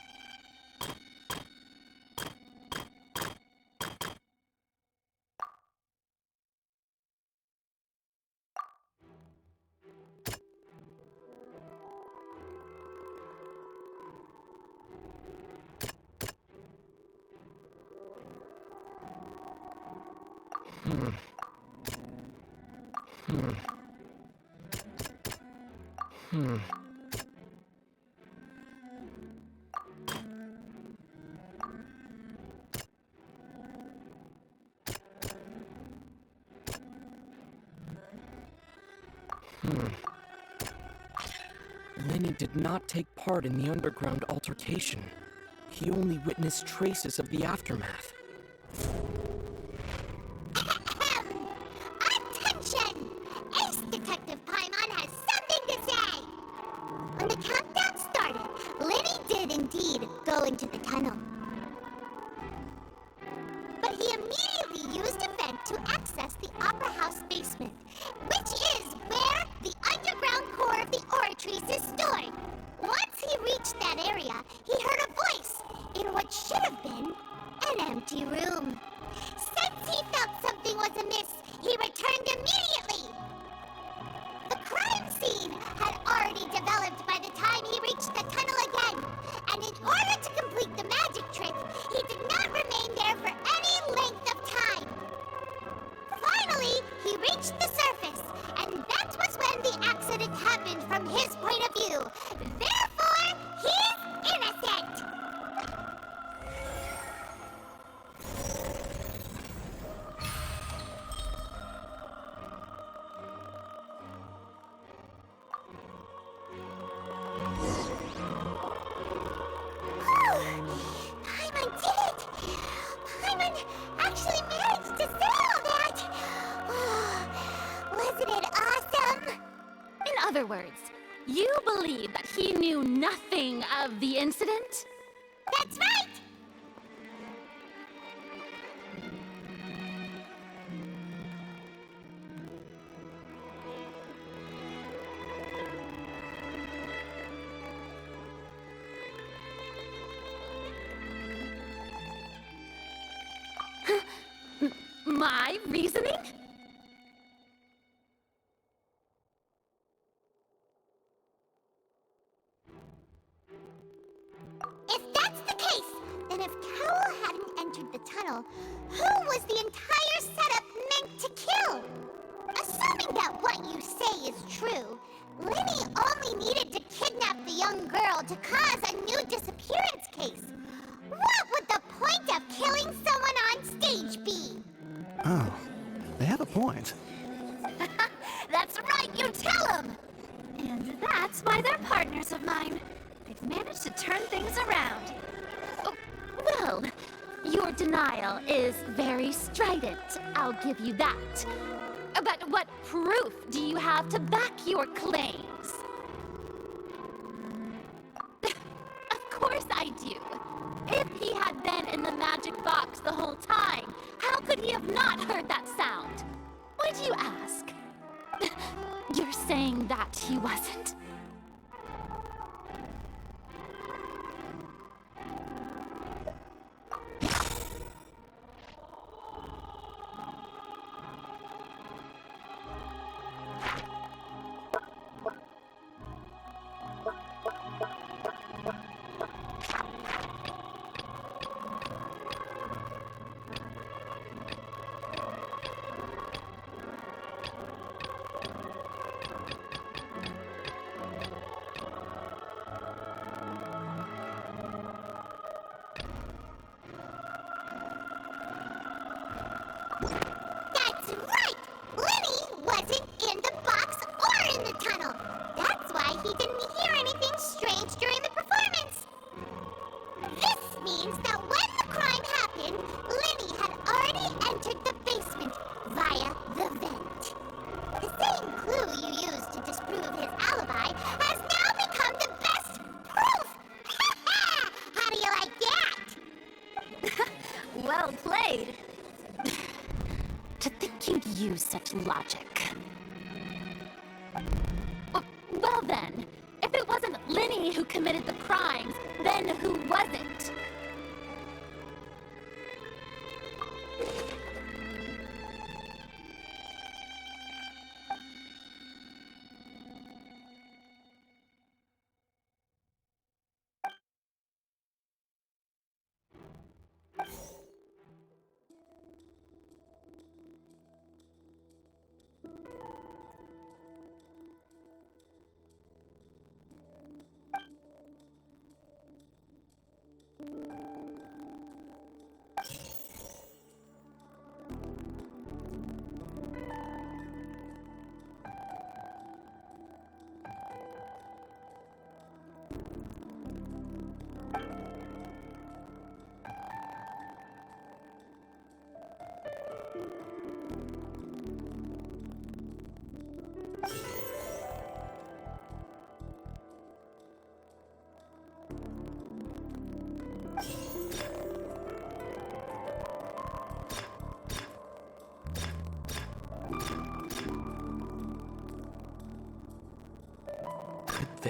Lenny did not take part in the underground altercation. He only witnessed traces of the aftermath. Attention! Ace Detective Paimon has something to say! When the countdown started, Lenny did indeed go into the tunnel. But he immediately reached that area, he heard a voice in what should have been an empty room. Since he felt something was amiss, he returned immediately. The crime scene had already developed by the time he reached the tunnel again, and in order to complete the magic trick, he did not remain there for any length of time. Finally, he reached the surface, and that was when the accident happened from his point of view. Therefore, he's innocent! Paimon did it! Paimon actually managed to say all that! Wasn't it awesome? In other words, you believe that he knew nothing of the incident? That's right! My reasoning? If that's the case, then if Cowell hadn't entered the tunnel, who was the entire setup meant to kill? Assuming that what you say is true, Linny only needed to kidnap the young girl to cause a new disappearance case. What would the point of killing someone on stage be? Oh, they have a point. That's right, you tell him! And that's why they're partners of mine. They've managed to turn things around. Oh, well, your denial is very strident, I'll give you that. But what proof do you have to back your claims? Of course I do. If he had been in the magic box the whole time, how could he have not heard that sound? Why do you ask? You're saying that he wasn't. That's right! Linny wasn't in the box or in the tunnel. That's why he didn't hear anything strange during the performance. This means that when the crime happened, Linny had already entered the basement via the vent. The same clue you used to disprove his alibi has now become the best proof! How do you like that? Well played. To think you'd use such logic. Well then, if it wasn't Linny who committed the crimes, then who was it?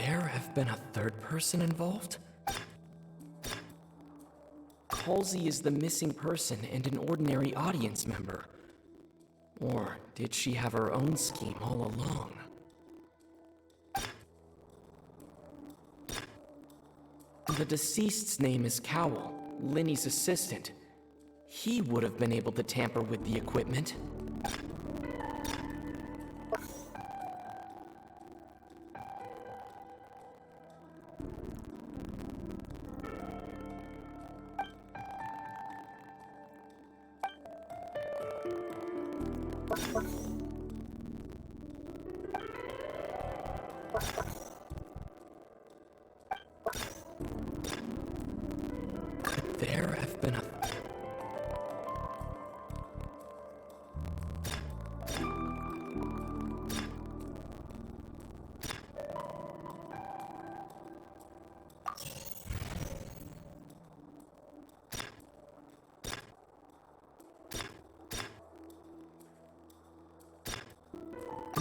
there have been a third person involved? Halsey is the missing person and an ordinary audience member. Or did she have her own scheme all along? The deceased's name is Cowell, Linny's assistant. He would have been able to tamper with the equipment. Could there have been a...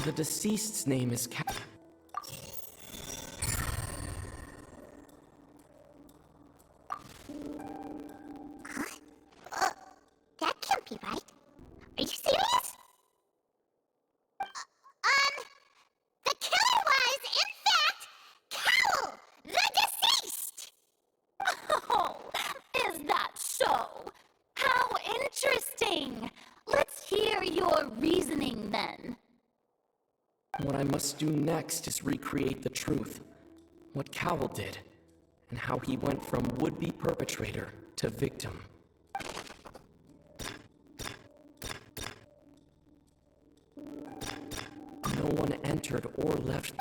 The deceased's name is That can't be right. Are you serious? The killer was, in fact, Cowell, the deceased! Oh, is that so? How interesting! Let's hear your reasoning then. What I must do next is recreate the truth. What Cowell did, and how he went from would-be perpetrator to victim. No one entered or left.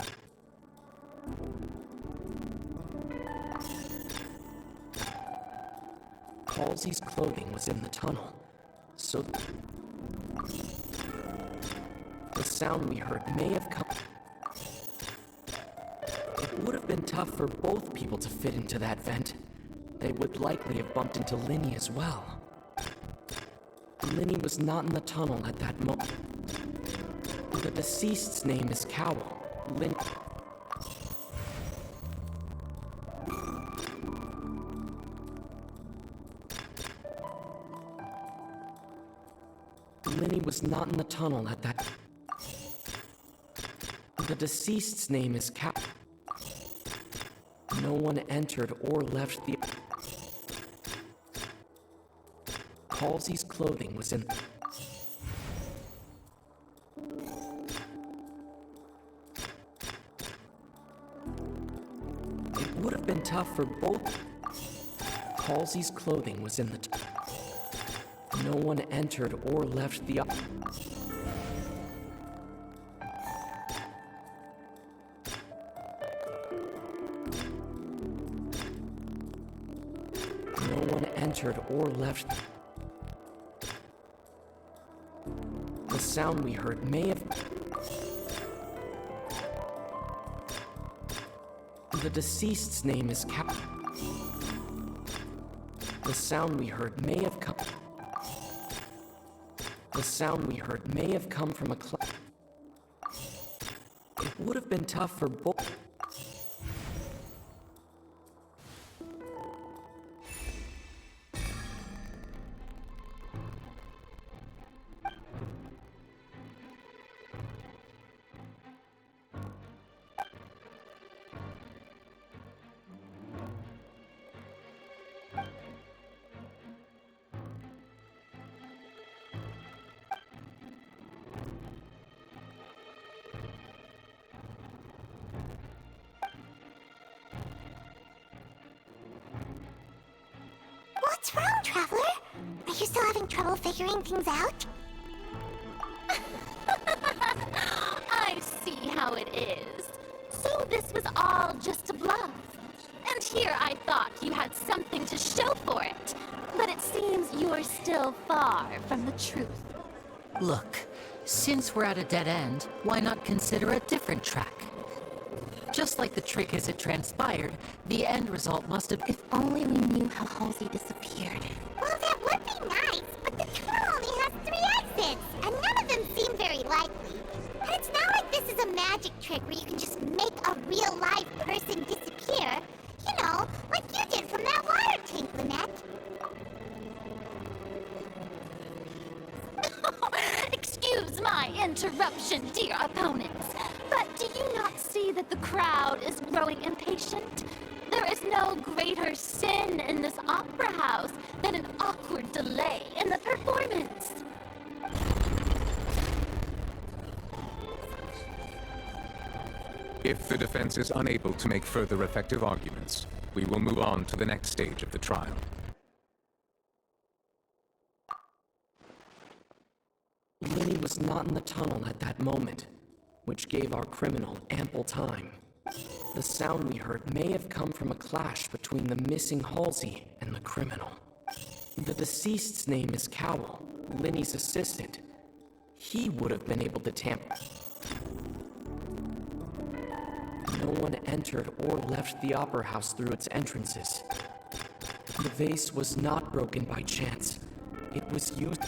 Halsey's clothing was in the tunnel, so the sound we heard may have come. It would have been tough for both people to fit into that vent. They would likely have bumped into Linny as well. Linny was not in the tunnel at that moment. The deceased's name is Cowell. Linny. Linny was not in the tunnel at that. The deceased's name is Cowell. No one entered or left the. Halsey's clothing was in. It would have been tough for both. Halsey's clothing was in the. No one entered or left the. No one entered or left. The sound we heard may have. The deceased's name is Cap. The sound we heard may have come. The sound we heard may have come from a cloud. It would have been tough for both. What's wrong, Traveler? Are you still having trouble figuring things out? I see how it is. So this was all just a bluff. And here I thought you had something to show for it. But it seems you're still far from the truth. Look, since we're at a dead end, why not consider a different track? Just like the trick as it transpired, the end result must have... If only we knew how Halsey disappeared. Well, that would be nice, but the tunnel only has 3 exits, and none of them seem very likely. And It's not like this is a magic trick where you can just make a real live person disappear. You know, like you did from that water tank, Lynette. Excuse my interruption, dear opponents, but do you not see that the crowd is growing impatient? There is no greater sin in this opera house than an awkward delay in the performance. If the defense is unable to make further effective arguments, we will move on to the next stage of the trial. Lily was not in the tunnel at that moment, which gave our criminal ample time. The sound we heard may have come from a clash between the missing Halsey and the criminal. The deceased's name is Cowell, Linny's assistant. He would have been able to tamper. No one entered or left the opera house through its entrances. The vase was not broken by chance. It was used...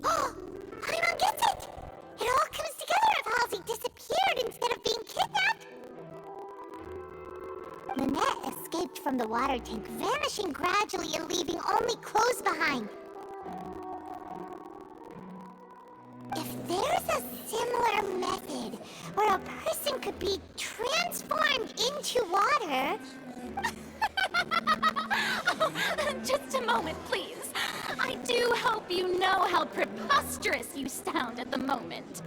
Paimon gets it! It all comes together if Halsey disappeared instead of being kidnapped. Lynette escaped from the water tank, vanishing gradually and leaving only clothes behind. If there's a similar method where a person could be transformed into water... Just a moment, please. I do hope you know how preposterous you sound at the moment.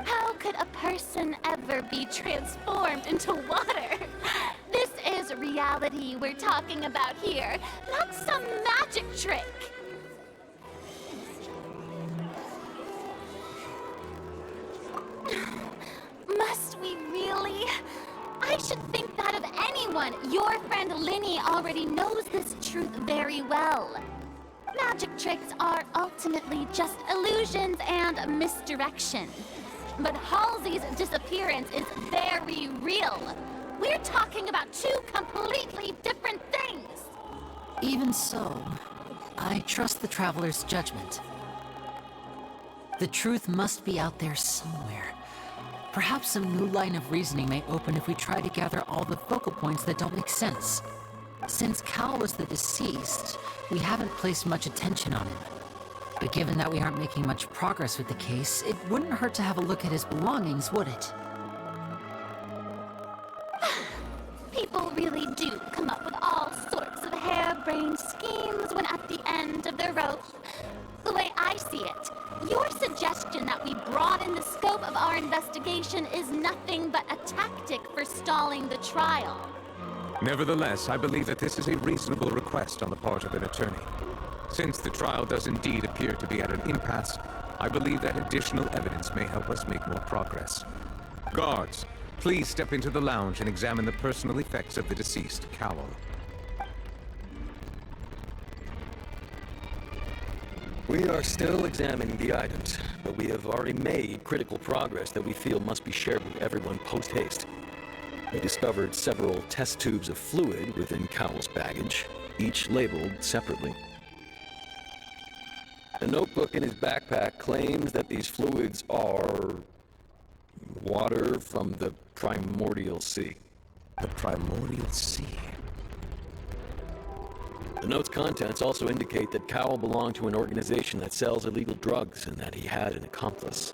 How could a person ever be transformed into water? This is reality we're talking about here, not some magic trick. Must we really? I should think that of anyone. Your friend Linny already knows this truth very well. Magic tricks are ultimately just illusions and misdirection. But Halsey's disappearance is very real. We're talking about two completely different things. Even so, I trust the Traveler's judgment. The truth must be out there somewhere. Perhaps some new line of reasoning may open if we try to gather all the focal points that don't make sense. Since Cal was the deceased, we haven't placed much attention on him. But given that we aren't making much progress with the case, it wouldn't hurt to have a look at his belongings, would it? People really do come up with all sorts of harebrained schemes when at the end of their rope. The way I see it, your suggestion that we broaden the scope of our investigation is nothing but a tactic for stalling the trial. Nevertheless, I believe that this is a reasonable request on the part of an attorney. Since the trial does indeed appear to be at an impasse, I believe that additional evidence may help us make more progress. Guards, please step into the lounge and examine the personal effects of the deceased, Cowell. We are still examining the items, but we have already made critical progress that we feel must be shared with everyone post-haste. We discovered several test tubes of fluid within Cowell's baggage, each labeled separately. The notebook in his backpack claims that these fluids are water from the primordial sea. The primordial sea? The note's contents also indicate that Cowell belonged to an organization that sells illegal drugs and that he had an accomplice.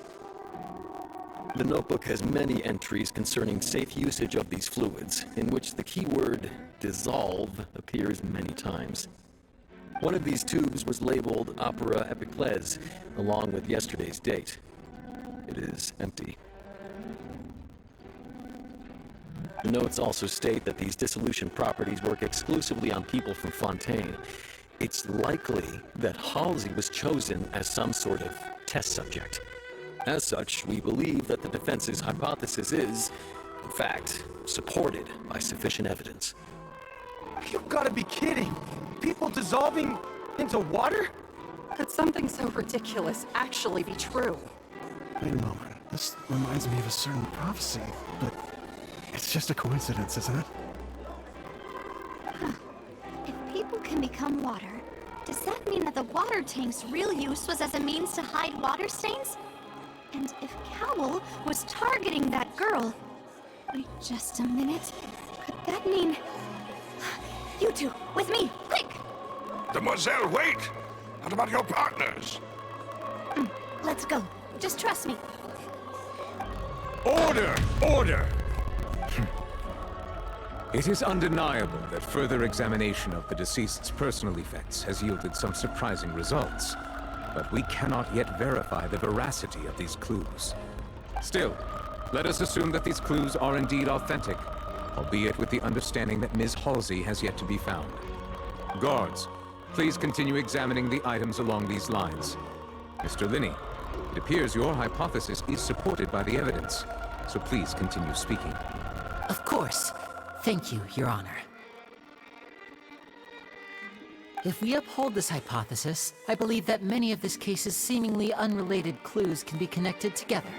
The notebook has many entries concerning safe usage of these fluids, in which the keyword dissolve appears many times. One of these tubes was labeled Opera Epiclese, along with yesterday's date. It is empty. The notes also state that these dissolution properties work exclusively on people from Fontaine. It's likely that Halsey was chosen as some sort of test subject. As such, we believe that the defense's hypothesis is, in fact, supported by sufficient evidence. You've got to be kidding! People dissolving into water? Could something so ridiculous actually be true? Wait a moment. This reminds me of a certain prophecy, but it's just a coincidence, isn't it? If people can become water, Does that mean that the water tank's real use was as a means to hide water stains? And if Cowl was targeting that girl... Wait just a minute. Could that mean... You two, with me, quick! Demoiselle, wait! What about your partners? Let's go. Just trust me. Order! Order! It is undeniable that further examination of the deceased's personal effects has yielded some surprising results, but we cannot yet verify the veracity of these clues. Still, let us assume that these clues are indeed authentic, albeit with the understanding that Ms. Halsey has yet to be found. Guards, please continue examining the items along these lines. Mr. Linney, it appears your hypothesis is supported by the evidence, so please continue speaking. Of course. Thank you, Your Honor. If we uphold this hypothesis, I believe that many of this case's seemingly unrelated clues can be connected together.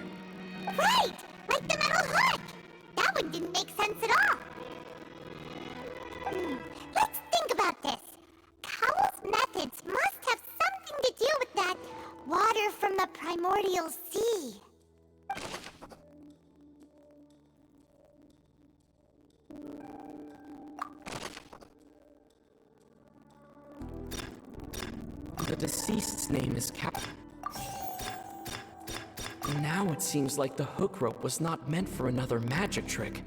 Right! Like the metal hook! That one didn't make sense at all. Let's think about this. Cowl's methods must have something to do with that water from the primordial sea. The deceased's name is Cap. Now it seems like the hook rope was not meant for another magic trick,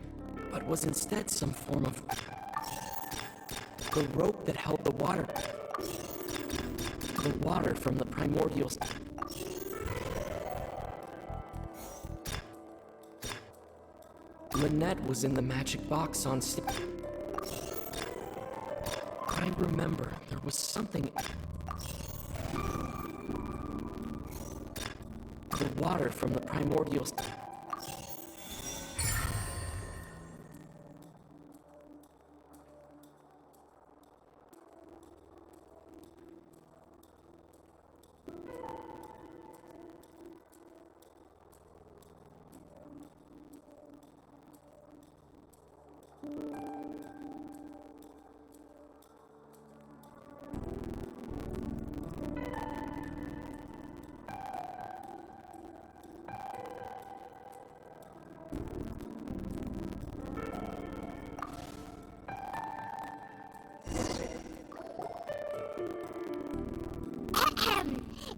but was instead some form of... the rope that held the water from the primordial... Lynette was in the magic box on stage. I remember there was something... The water from the primordial...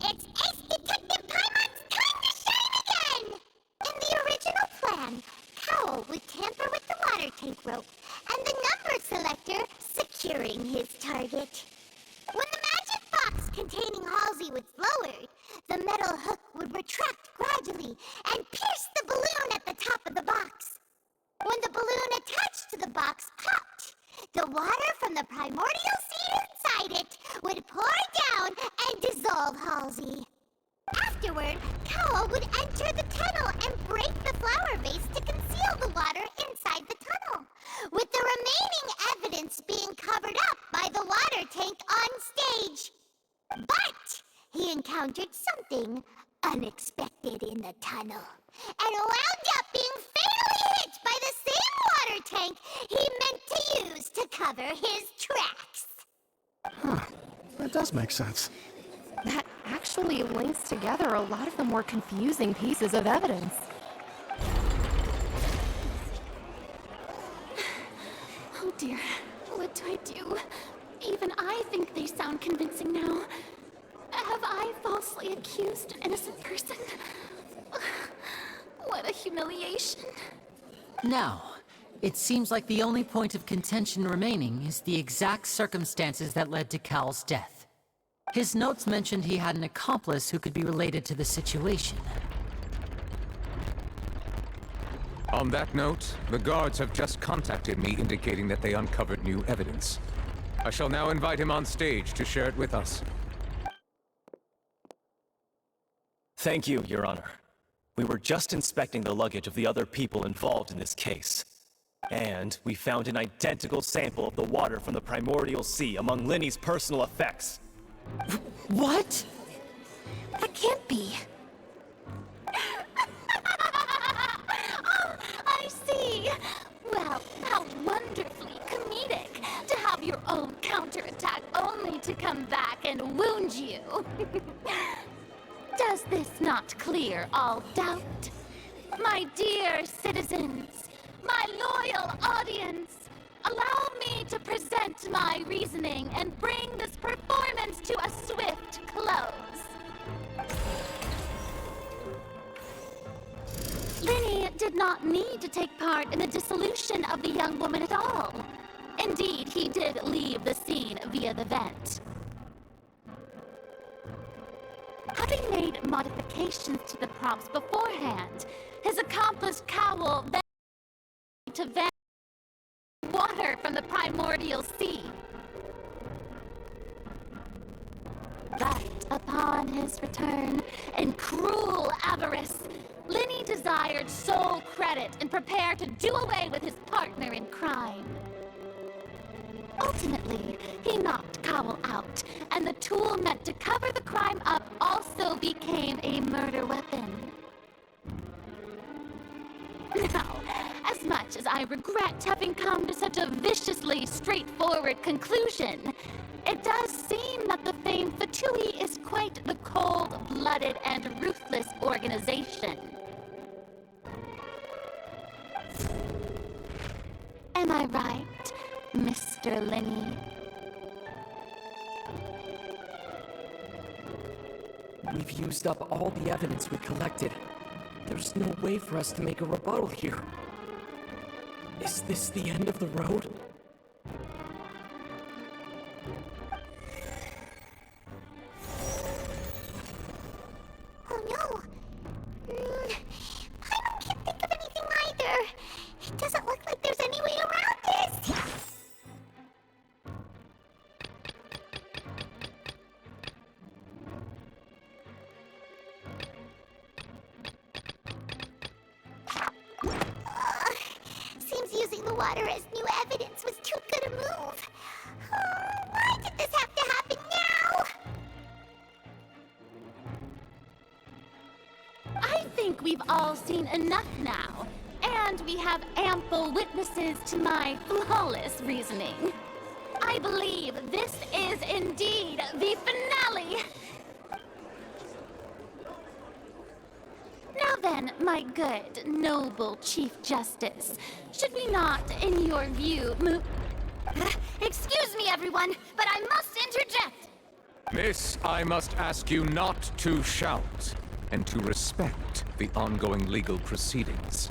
It's Ace Detective Paimon's time to shine again! In the original plan, Cowl would tamper with the water tank rope, and the number selector securing his target. When the magic box containing Halsey was lowered, the metal hook would retract gradually and pierce the balloon at the top of the box. When the balloon attached to the box popped, the water from the primordial sea inside it would pour down and dissolve Halsey. Afterward, Cowl would enter the tunnel and break the flower vase to conceal the water inside the tunnel, with the remaining evidence being covered up by the water tank on stage. But he encountered something unexpected in the tunnel, and wound up being fatally hit by the same water tank he meant to use to cover his tracks. Huh. That does make sense. That actually links together a lot of the more confusing pieces of evidence. Oh dear, what do I do? Even I think they sound convincing now. Have I falsely accused an innocent person? What a humiliation. Now, it seems like the only point of contention remaining is the exact circumstances that led to Cowl's death. His notes mentioned he had an accomplice who could be related to the situation. On that note, the guards have just contacted me indicating that they uncovered new evidence. I shall now invite him on stage to share it with us. Thank you, Your Honor. We were just inspecting the luggage of the other people involved in this case. And we found an identical sample of the water from the primordial sea among Linny's personal effects. What? That can't be. Oh, I see. Well, how wonderfully comedic to have your own counterattack only to come back and wound you. Does this not clear all doubt? My dear citizens, my loyal audience, allow me to present my reasoning and bring this performance to a swift close. Linny did not need to take part in the dissolution of the young woman at all. Indeed, he did leave the scene via the vent. Having made modifications to the props beforehand, his accomplice Cowl then to vent water from the primordial sea. But upon his return, in cruel avarice, Linny desired sole credit and prepared to do away with his partner in crime. Ultimately, he knocked Cowl out, and the tool meant to cover the crime up also became a murder weapon. Now, as much as I regret having come to such a viciously straightforward conclusion, it does seem that the famed Fatui is quite the cold-blooded and ruthless organization. Am I right, Mr. Linny? We've used up all the evidence we collected. There's no way for us to make a rebuttal here. Is this the end of the road? Oh no! I can't think of anything either. It doesn't look like there's any way around this. Seems using the water as new evidence was too good a move. Why did this have to happen now? I think we've all seen enough now, and we have ample witnesses to my flawless reasoning. I believe this is indeed the finale. Now then, my good, noble Chief Justice, should we not, in your view, move... Excuse me, everyone, but I must interject. Miss, I must ask you not to shout, and to respect the ongoing legal proceedings.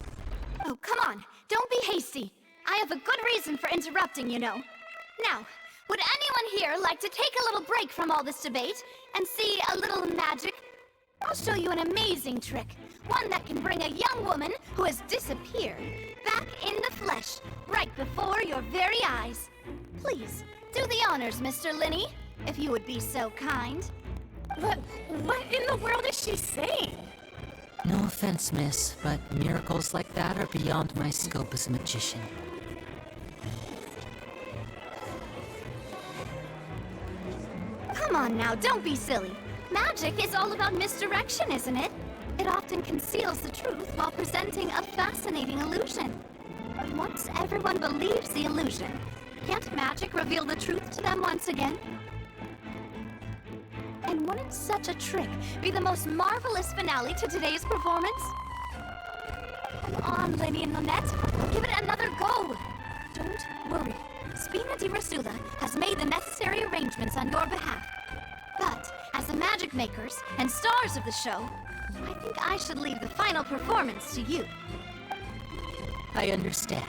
Oh, come on. Don't be hasty. I have a good reason for interrupting, you know. Now, would anyone here like to take a little break from all this debate and see a little magic? I'll show you an amazing trick. One that can bring a young woman who has disappeared back in the flesh, right before your very eyes. Please, do the honors, Mr. Linny, if you would be so kind. What in the world is she saying? No offense, miss, but miracles like that are beyond my scope as a magician. Come on now, don't be silly. Magic is all about misdirection, isn't it? It often conceals the truth while presenting a fascinating illusion. But once everyone believes the illusion, can't magic reveal the truth to them once again? And wouldn't such a trick be the most marvelous finale to today's performance? Come on, Linny and Lynette, give it another go. Don't worry, Spina di Rasula has made the necessary arrangements on your behalf. But as the magic makers and stars of the show, I think I should leave the final performance to you. I understand.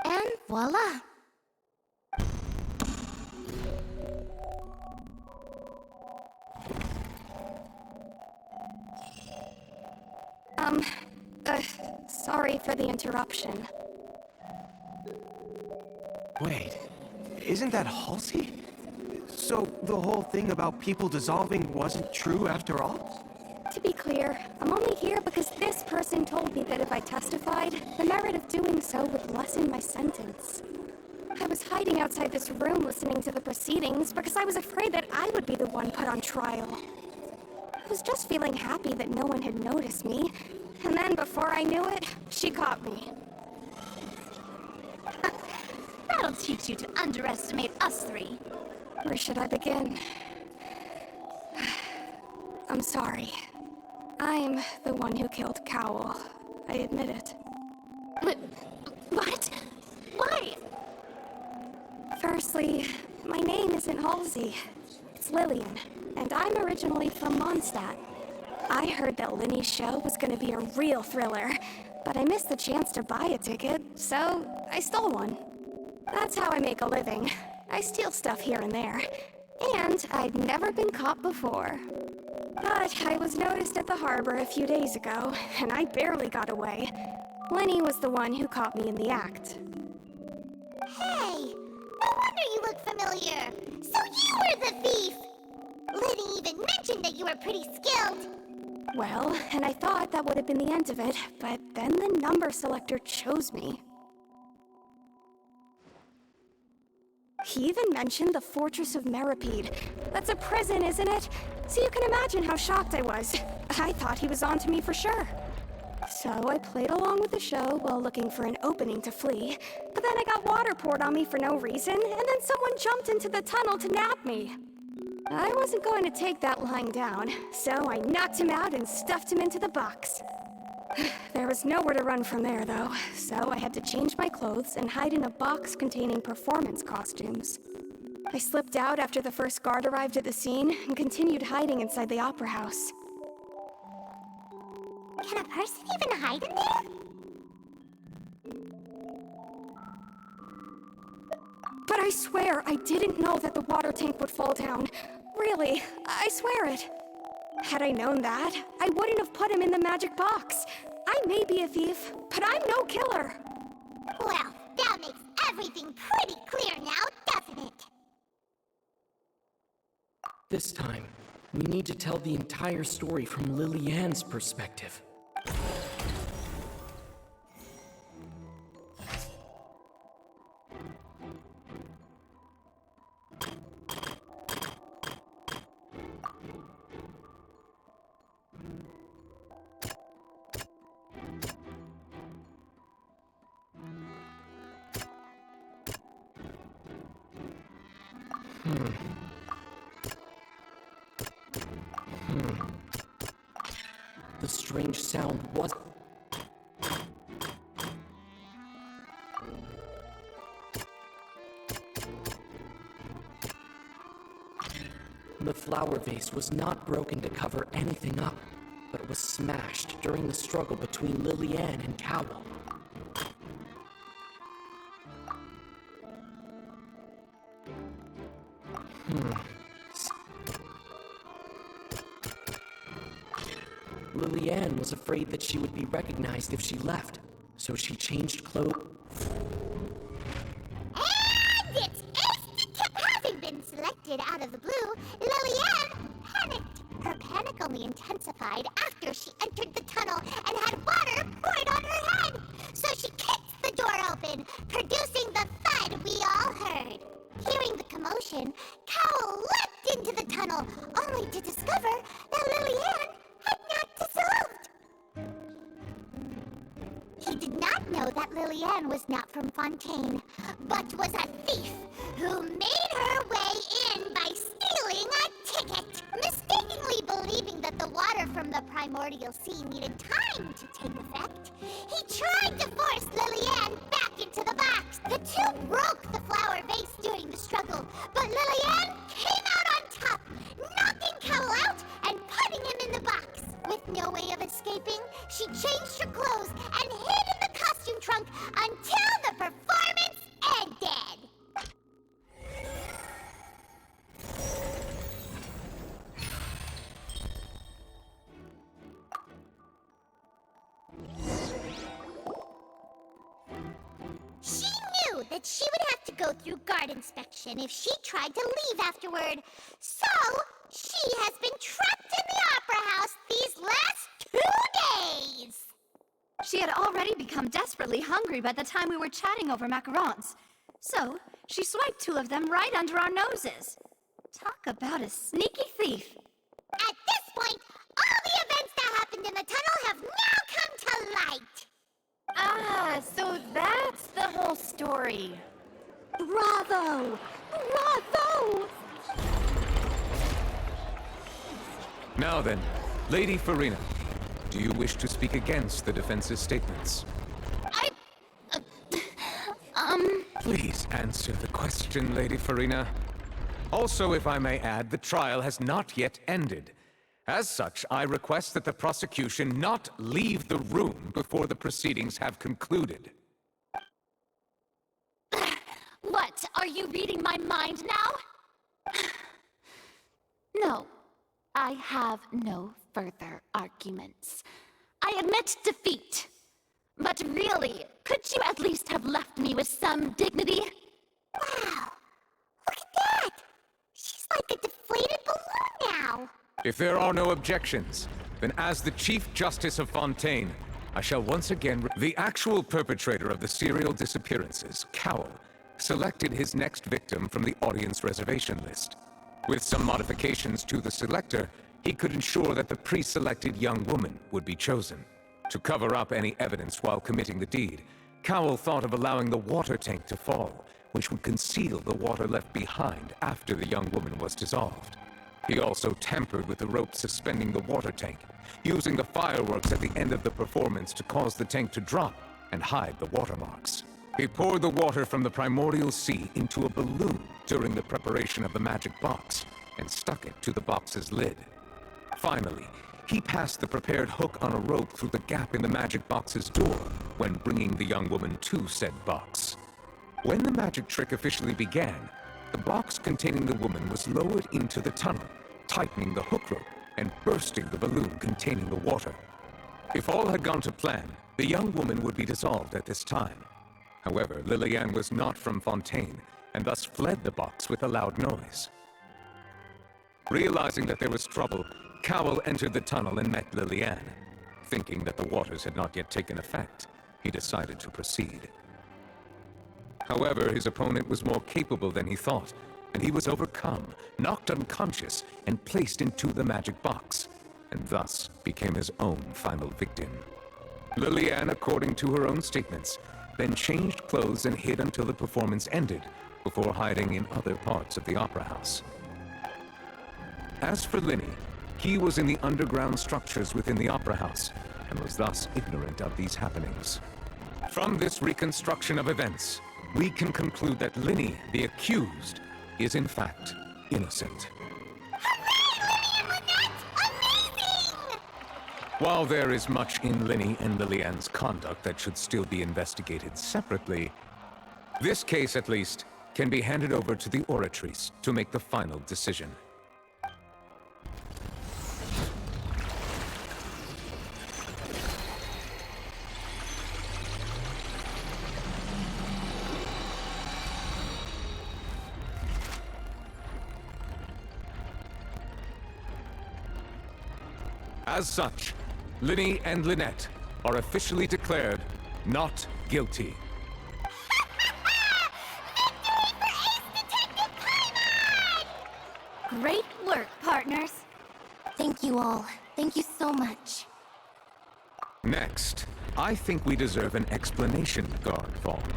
And voila! Sorry for the interruption. Wait, isn't that Halsey? So the whole thing about people dissolving wasn't true after all? To be clear, I'm only here because this person told me that if I testified, the merit of doing so would lessen my sentence. I was hiding outside this room listening to the proceedings because I was afraid that I would be the one put on trial. I was just feeling happy that no one had noticed me, And then before I knew it, she caught me. That'll teach you to underestimate us three. Where should I begin? I'm sorry. I'm the one who killed Cowl. I admit it. What? Why? Firstly, my name isn't Halsey. It's Lillian, and I'm originally from Mondstadt. I heard that Linny's show was gonna be a real thriller, but I missed the chance to buy a ticket, so I stole one. That's how I make a living. I steal stuff here and there. And I'd never been caught before. But I was noticed at the harbor a few days ago, and I barely got away. Lenny was the one who caught me in the act. Hey, no wonder you look familiar. So you were the thief! Liddy even mentioned that you were pretty skilled. Well, and I thought that would have been the end of it, but then the number selector chose me. He even mentioned the Fortress of Meripede. That's a prison, isn't it? So you can imagine how shocked I was. I thought he was onto me for sure. So I played along with the show while looking for an opening to flee, but then I got water poured on me for no reason, and then someone jumped into the tunnel to nab me. I wasn't going to take that lying down, so I knocked him out and stuffed him into the box. There was nowhere to run from there, though, so I had to change my clothes and hide in a box containing performance costumes. I slipped out after the first guard arrived at the scene and continued hiding inside the opera house. Can a person even hide in there? But I swear I didn't know that the water tank would fall down. Really, I swear it. Had I known that, I wouldn't have put him in the magic box. I may be a thief, but I'm no killer. Well, that makes everything pretty clear now, doesn't it? This time, we need to tell the entire story from Lily-Ann's perspective. The strange sound was... The flower vase was not broken to cover anything up, but it was smashed during the struggle between Lily-Ann and Cowl. Lily-Ann was afraid that she would be recognized if she left, so she changed clothes. And it's having been selected out of the blue, Lily-Ann panicked. Her panic only intensified after she entered the tunnel and had water poured on her head. So she kicked the door open, producing the thud we all heard. Hearing the commotion, Cowl leapt into the tunnel, only to discover that Lily-Ann had not dissolved. He did not know that Lily-Ann was not from Fontaine, but was a thief who made her way in by stealing a ticket, mistakenly believing that the water from the primordial sea needed time to take effect. He tried to force Lily-Ann back into the box. The two broke the flower vase during the struggle, but Lily-Ann came out on top, knocking Cowl out and putting him in the box. With no way of escaping, she changed her clothes and hid in the costume trunk until the performance ended. She knew that she would have to go through guard inspection if she tried to leave afterward. So, she has been trapped in the opera house these last 2 days. She had already become desperately hungry by the time we were chatting over macarons. So, she swiped 2 of them right under our noses. Talk about a sneaky thief. At this point, all the events that happened in the tunnel have now come the light. Ah, so that's the whole story. Bravo! Bravo! Now then, Lady Farina, do you wish to speak against the defense's statements? Please answer the question, Lady Farina. Also, if I may add, the trial has not yet ended. As such, I request that the prosecution not leave the room before the proceedings have concluded. What? Are you reading my mind now? No, I have no further arguments. I admit defeat. But really, could you at least have left me with some dignity? Wow, look at that! She's like a deflated balloon now. If there are no objections, then as the Chief Justice of Fontaine, I shall once again... The actual perpetrator of the serial disappearances, Cowell, selected his next victim from the audience reservation list. With some modifications to the selector, he could ensure that the pre-selected young woman would be chosen. To cover up any evidence while committing the deed, Cowell thought of allowing the water tank to fall, which would conceal the water left behind after the young woman was dissolved. He also tampered with the rope suspending the water tank, using the fireworks at the end of the performance to cause the tank to drop and hide the watermarks. He poured the water from the primordial sea into a balloon during the preparation of the magic box and stuck it to the box's lid. Finally, he passed the prepared hook on a rope through the gap in the magic box's door when bringing the young woman to said box. When the magic trick officially began, the box containing the woman was lowered into the tunnel, tightening the hook rope and bursting the balloon containing the water. If all had gone to plan, the young woman would be dissolved at this time. However, Lillian was not from Fontaine and thus fled the box with a loud noise. Realizing that there was trouble, Cowell entered the tunnel and met Lillian. Thinking that the waters had not yet taken effect, he decided to proceed. However, his opponent was more capable than he thought, and he was overcome, knocked unconscious, and placed into the magic box, and thus became his own final victim. Lillian, according to her own statements, then changed clothes and hid until the performance ended, before hiding in other parts of the opera house. As for Linny, he was in the underground structures within the opera house, and was thus ignorant of these happenings. From this reconstruction of events, we can conclude that Linny, the accused, is in fact innocent. While there is much in Linny and Lillian's conduct that should still be investigated separately, this case, at least, can be handed over to the Oratrice to make the final decision. As such, Linny and Lynette are officially declared not guilty. Great work, partners. Thank you all. Thank you so much. Next, I think we deserve an explanation, Guard Vaughn.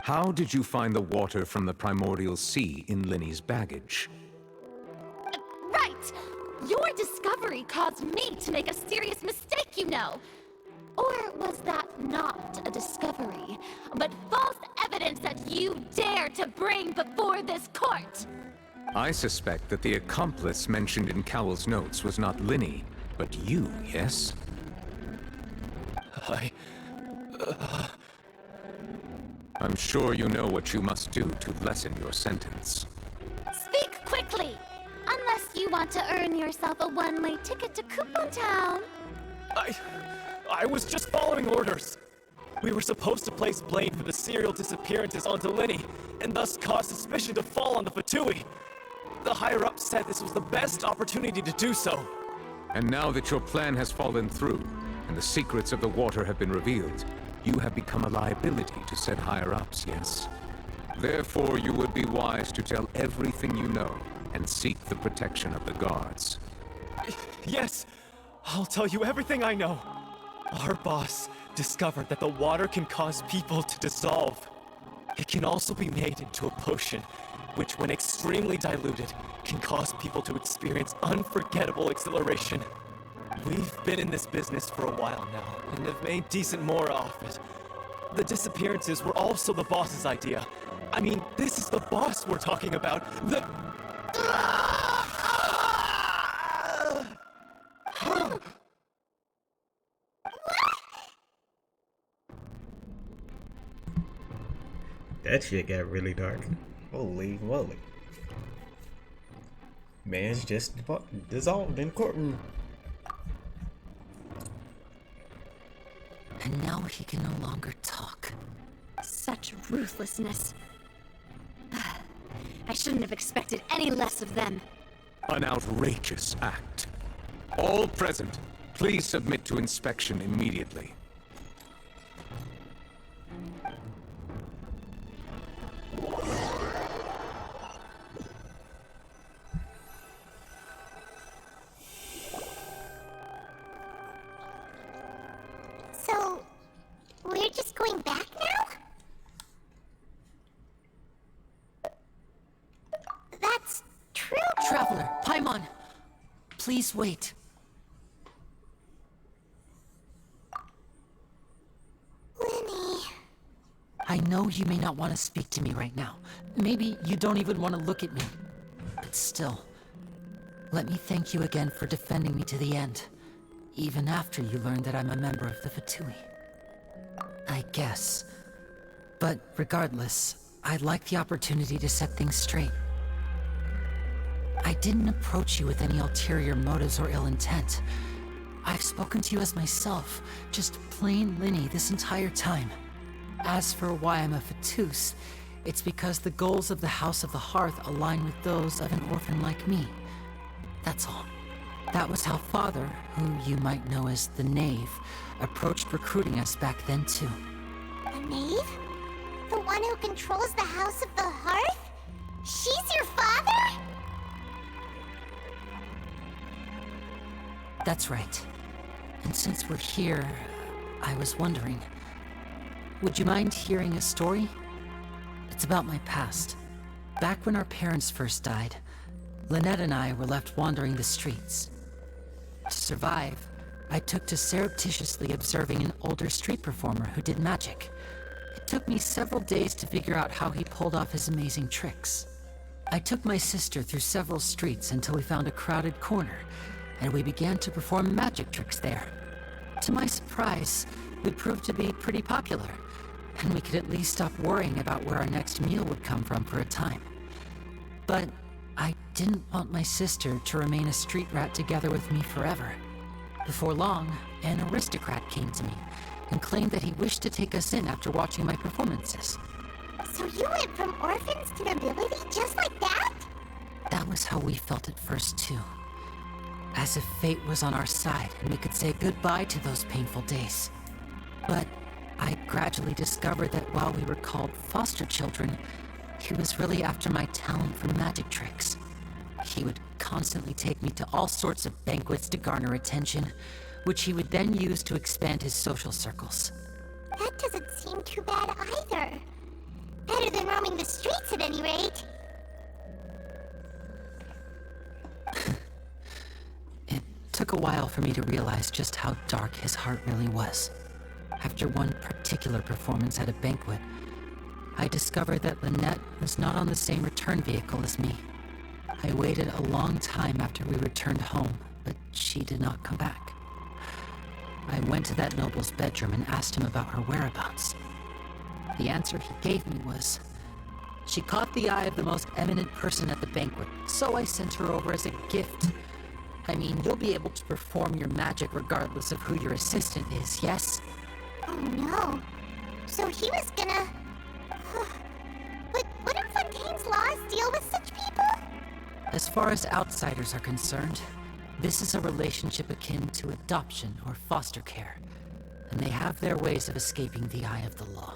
How did you find the water from the primordial sea in Linny's baggage? Right! Your discovery caused me to make a serious mistake, you know. Or was that not a discovery, but false evidence that you dare to bring before this court? I suspect that the accomplice mentioned in Cowell's notes was not Linny, but you, yes? I'm sure you know what you must do to lessen your sentence. Speak quickly! Unless you want to earn yourself a one-way ticket to Coupon Town. I was just following orders. We were supposed to place blame for the serial disappearances onto Linny, and thus cause suspicion to fall on the Fatui. The higher-ups said this was the best opportunity to do so. And now that your plan has fallen through, and the secrets of the water have been revealed, you have become a liability to said higher-ups, yes? Therefore, you would be wise to tell everything you know, and seek the protection of the guards. Yes, I'll tell you everything I know. Our boss discovered that the water can cause people to dissolve. It can also be made into a potion, which when extremely diluted, can cause people to experience unforgettable exhilaration. We've been in this business for a while now, and have made decent more off it. The disappearances were also the boss's idea. I mean, this is the boss we're talking about. That shit got really dark. Holy moly. Man's just dissolved in courtroom. And now he can no longer talk. Such ruthlessness. I shouldn't have expected any less of them. An outrageous act. All present, please submit to inspection immediately. So, we're just going back now? That's true. Traveler, Paimon, please wait. Lenny. I know you may not want to speak to me right now. Maybe you don't even want to look at me. But still, let me thank you again for defending me to the end. Even after you learned that I'm a member of the Fatui. I guess. But regardless, I'd like the opportunity to set things straight. I didn't approach you with any ulterior motives or ill intent. I've spoken to you as myself, just plain Linny this entire time. As for why I'm a Fatus, it's because the goals of the House of the Hearth align with those of an orphan like me. That's all. That was how Father, who you might know as the Knave, approached recruiting us back then too. The Knave? The one who controls the House of the Hearth? She's your father? That's right. And since we're here, I was wondering, would you mind hearing a story? It's about my past. Back when our parents first died, Lynette and I were left wandering the streets. To survive, I took to surreptitiously observing an older street performer who did magic. It took me several days to figure out how he pulled off his amazing tricks. I took my sister through several streets until we found a crowded corner, and we began to perform magic tricks there. To my surprise, we proved to be pretty popular, and we could at least stop worrying about where our next meal would come from for a time. But I didn't want my sister to remain a street rat together with me forever. Before long, an aristocrat came to me and claimed that he wished to take us in after watching my performances. So you went from orphans to nobility just like that? That was how we felt at first too. As if fate was on our side and we could say goodbye to those painful days. But I gradually discovered that while we were called foster children, he was really after my talent for magic tricks. He would constantly take me to all sorts of banquets to garner attention, which he would then use to expand his social circles. That doesn't seem too bad either. Better than roaming the streets at any rate. It took a while for me to realize just how dark his heart really was. After one particular performance at a banquet, I discovered that Lynette was not on the same return vehicle as me. I waited a long time after we returned home, but she did not come back. I went to that noble's bedroom and asked him about her whereabouts. The answer he gave me was, she caught the eye of the most eminent person at the banquet, so I sent her over as a gift. I mean, you'll be able to perform your magic regardless of who your assistant is, yes? Oh no. So he was gonna... But wouldn't Fontaine's laws deal with such people? As far as outsiders are concerned, this is a relationship akin to adoption or foster care, and they have their ways of escaping the eye of the law.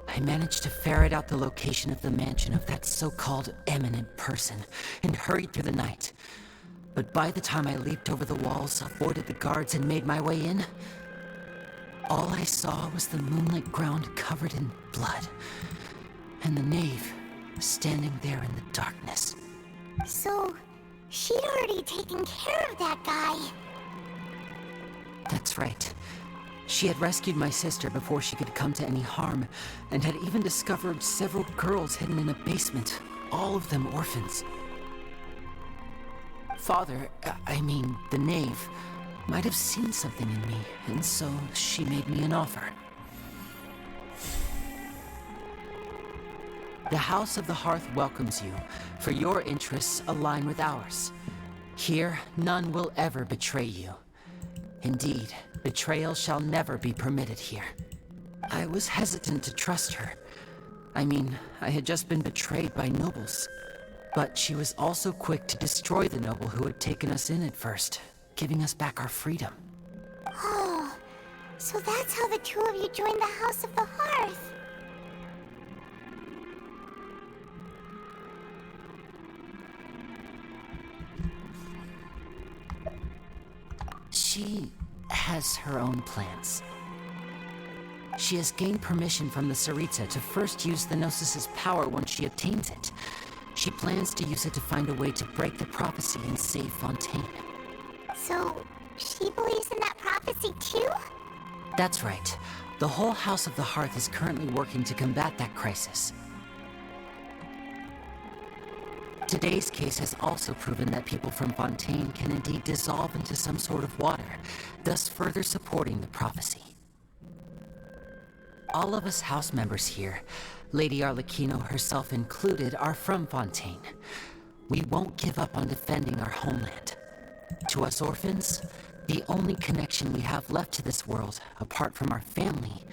I managed to ferret out the location of the mansion of that so-called eminent person and hurried through the night. But by the time I leaped over the walls, avoided the guards, and made my way in, all I saw was the moonlit ground covered in blood, and the knave standing there in the darkness. So, she'd already taken care of that guy. That's right. She had rescued my sister before she could come to any harm, and had even discovered several girls hidden in a basement, all of them orphans. Father, I mean, the knave, might have seen something in me, and so she made me an offer. The House of the Hearth welcomes you, for your interests align with ours. Here, none will ever betray you. Indeed, betrayal shall never be permitted here. I was hesitant to trust her. I mean, I had just been betrayed by nobles. But she was also quick to destroy the noble who had taken us in at first, giving us back our freedom. Oh, so that's how the two of you joined the House of the Hearth. She has her own plans. She has gained permission from the Ciento to first use the Gnosis' power once she obtains it. She plans to use it to find a way to break the prophecy and save Fontaine. So, she believes in that prophecy too? That's right. The whole House of the Hearth is currently working to combat that crisis. Today's case has also proven that people from Fontaine can indeed dissolve into some sort of water, thus further supporting the prophecy. All of us house members here, Lady Arlecchino herself included, are from Fontaine. We won't give up on defending our homeland. To us orphans, the only connection we have left to this world, apart from our family,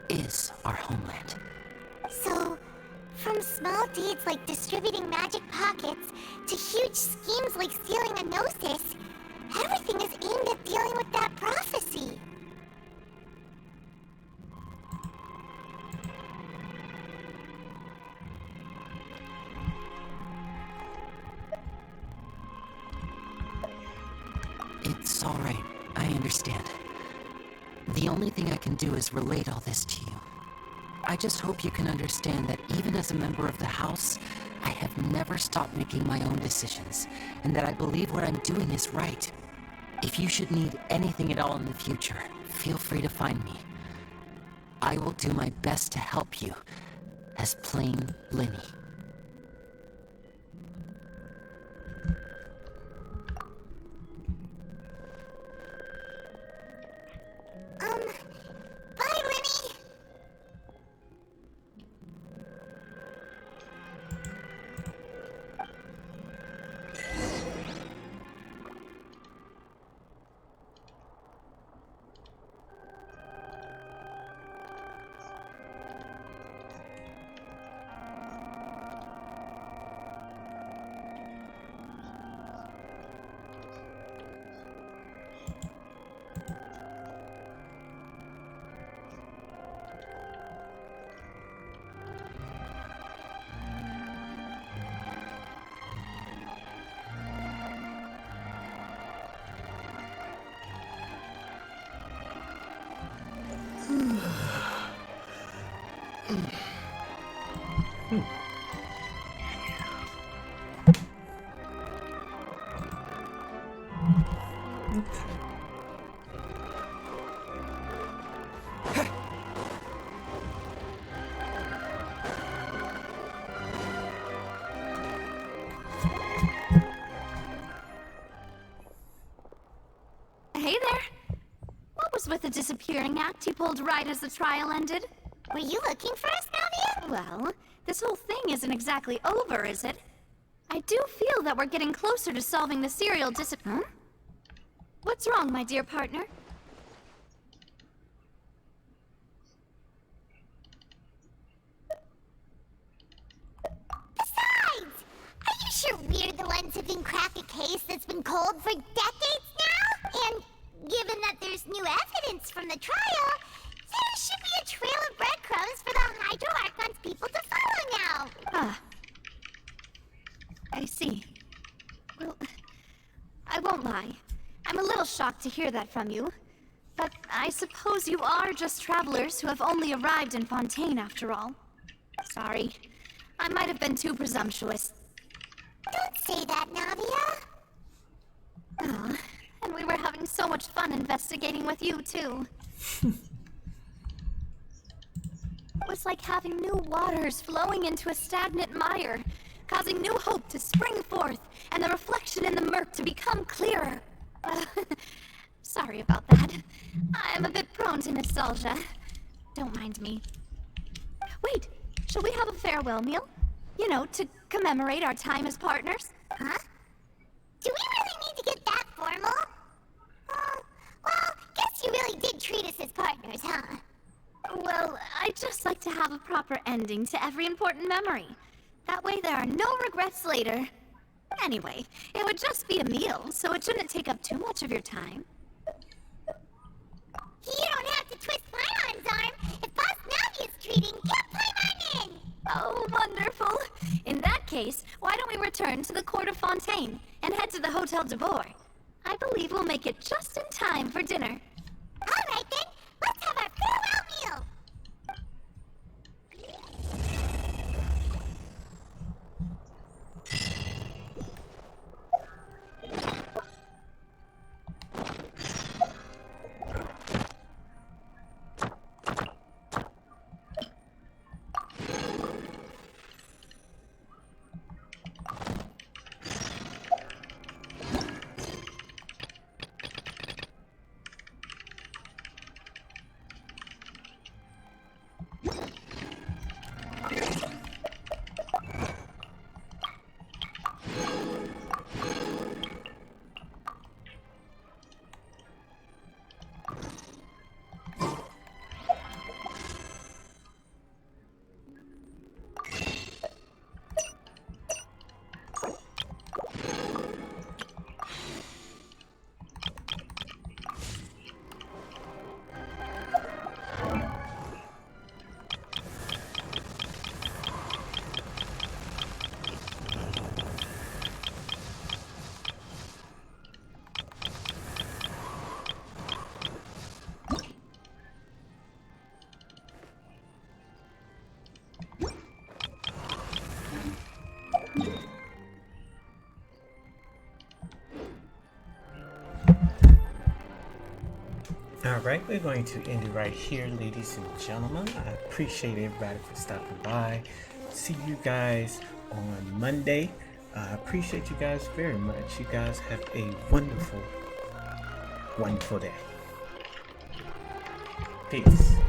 is our homeland. So, from small deeds like distributing magic pockets to huge schemes like stealing a Gnosis, everything is aimed at dealing with that prophecy. It's all right. I understand. The only thing I can do is relate all this to you. I just hope you can understand that even as a member of the House, I have never stopped making my own decisions, and that I believe what I'm doing is right. If you should need anything at all in the future, feel free to find me. I will do my best to help you, as plain Linny. Bye, Linny! Hey there. What was with the disappearing act you pulled right as the trial ended? Were you looking for us, Navia? Well, this whole thing isn't exactly over, is it? I do feel that we're getting closer to solving the serial Huh? What's wrong, my dear partner? Besides, are you sure we're the ones who can crack a case that's been cold for decades now? And given that there's new evidence from the trial, there should be a trail of breadcrumbs for the Hydro Archon's people to follow now. Ah. I see. Well, won't lie. I'm a little shocked to hear that from you. But I suppose you are just travelers who have only arrived in Fontaine after all. Sorry. I might have been too presumptuous. Don't say that, Navia. Oh, and we were having so much fun investigating with you, too. It was like having new waters flowing into a stagnant mire, causing new hope to spring forth, and the reflection in the murk to become clearer. Sorry about that. I'm a bit prone to nostalgia. Don't mind me. Wait, shall we have a farewell meal? You know, to commemorate our time as partners? Huh? Do we really need to get that formal? Well, guess you really did treat us as partners, huh? Well, I'd just like to have a proper ending to every important memory. That way there are no regrets later. Anyway, it would just be a meal, so it shouldn't take up too much of your time. You don't have to twist Paimon's arm. If Boss Navia's treating, get Paimon in! Oh, wonderful. In that case, why don't we return to the Court of Fontaine and head to the Hotel de Boer? I believe we'll make it just in time for dinner. All right then, let's have our farewell meal. Alright, we're going to end it right here, ladies and gentlemen. I appreciate everybody for stopping by. See you guys on Monday. I appreciate you guys very much. You guys have a wonderful, wonderful day. Peace.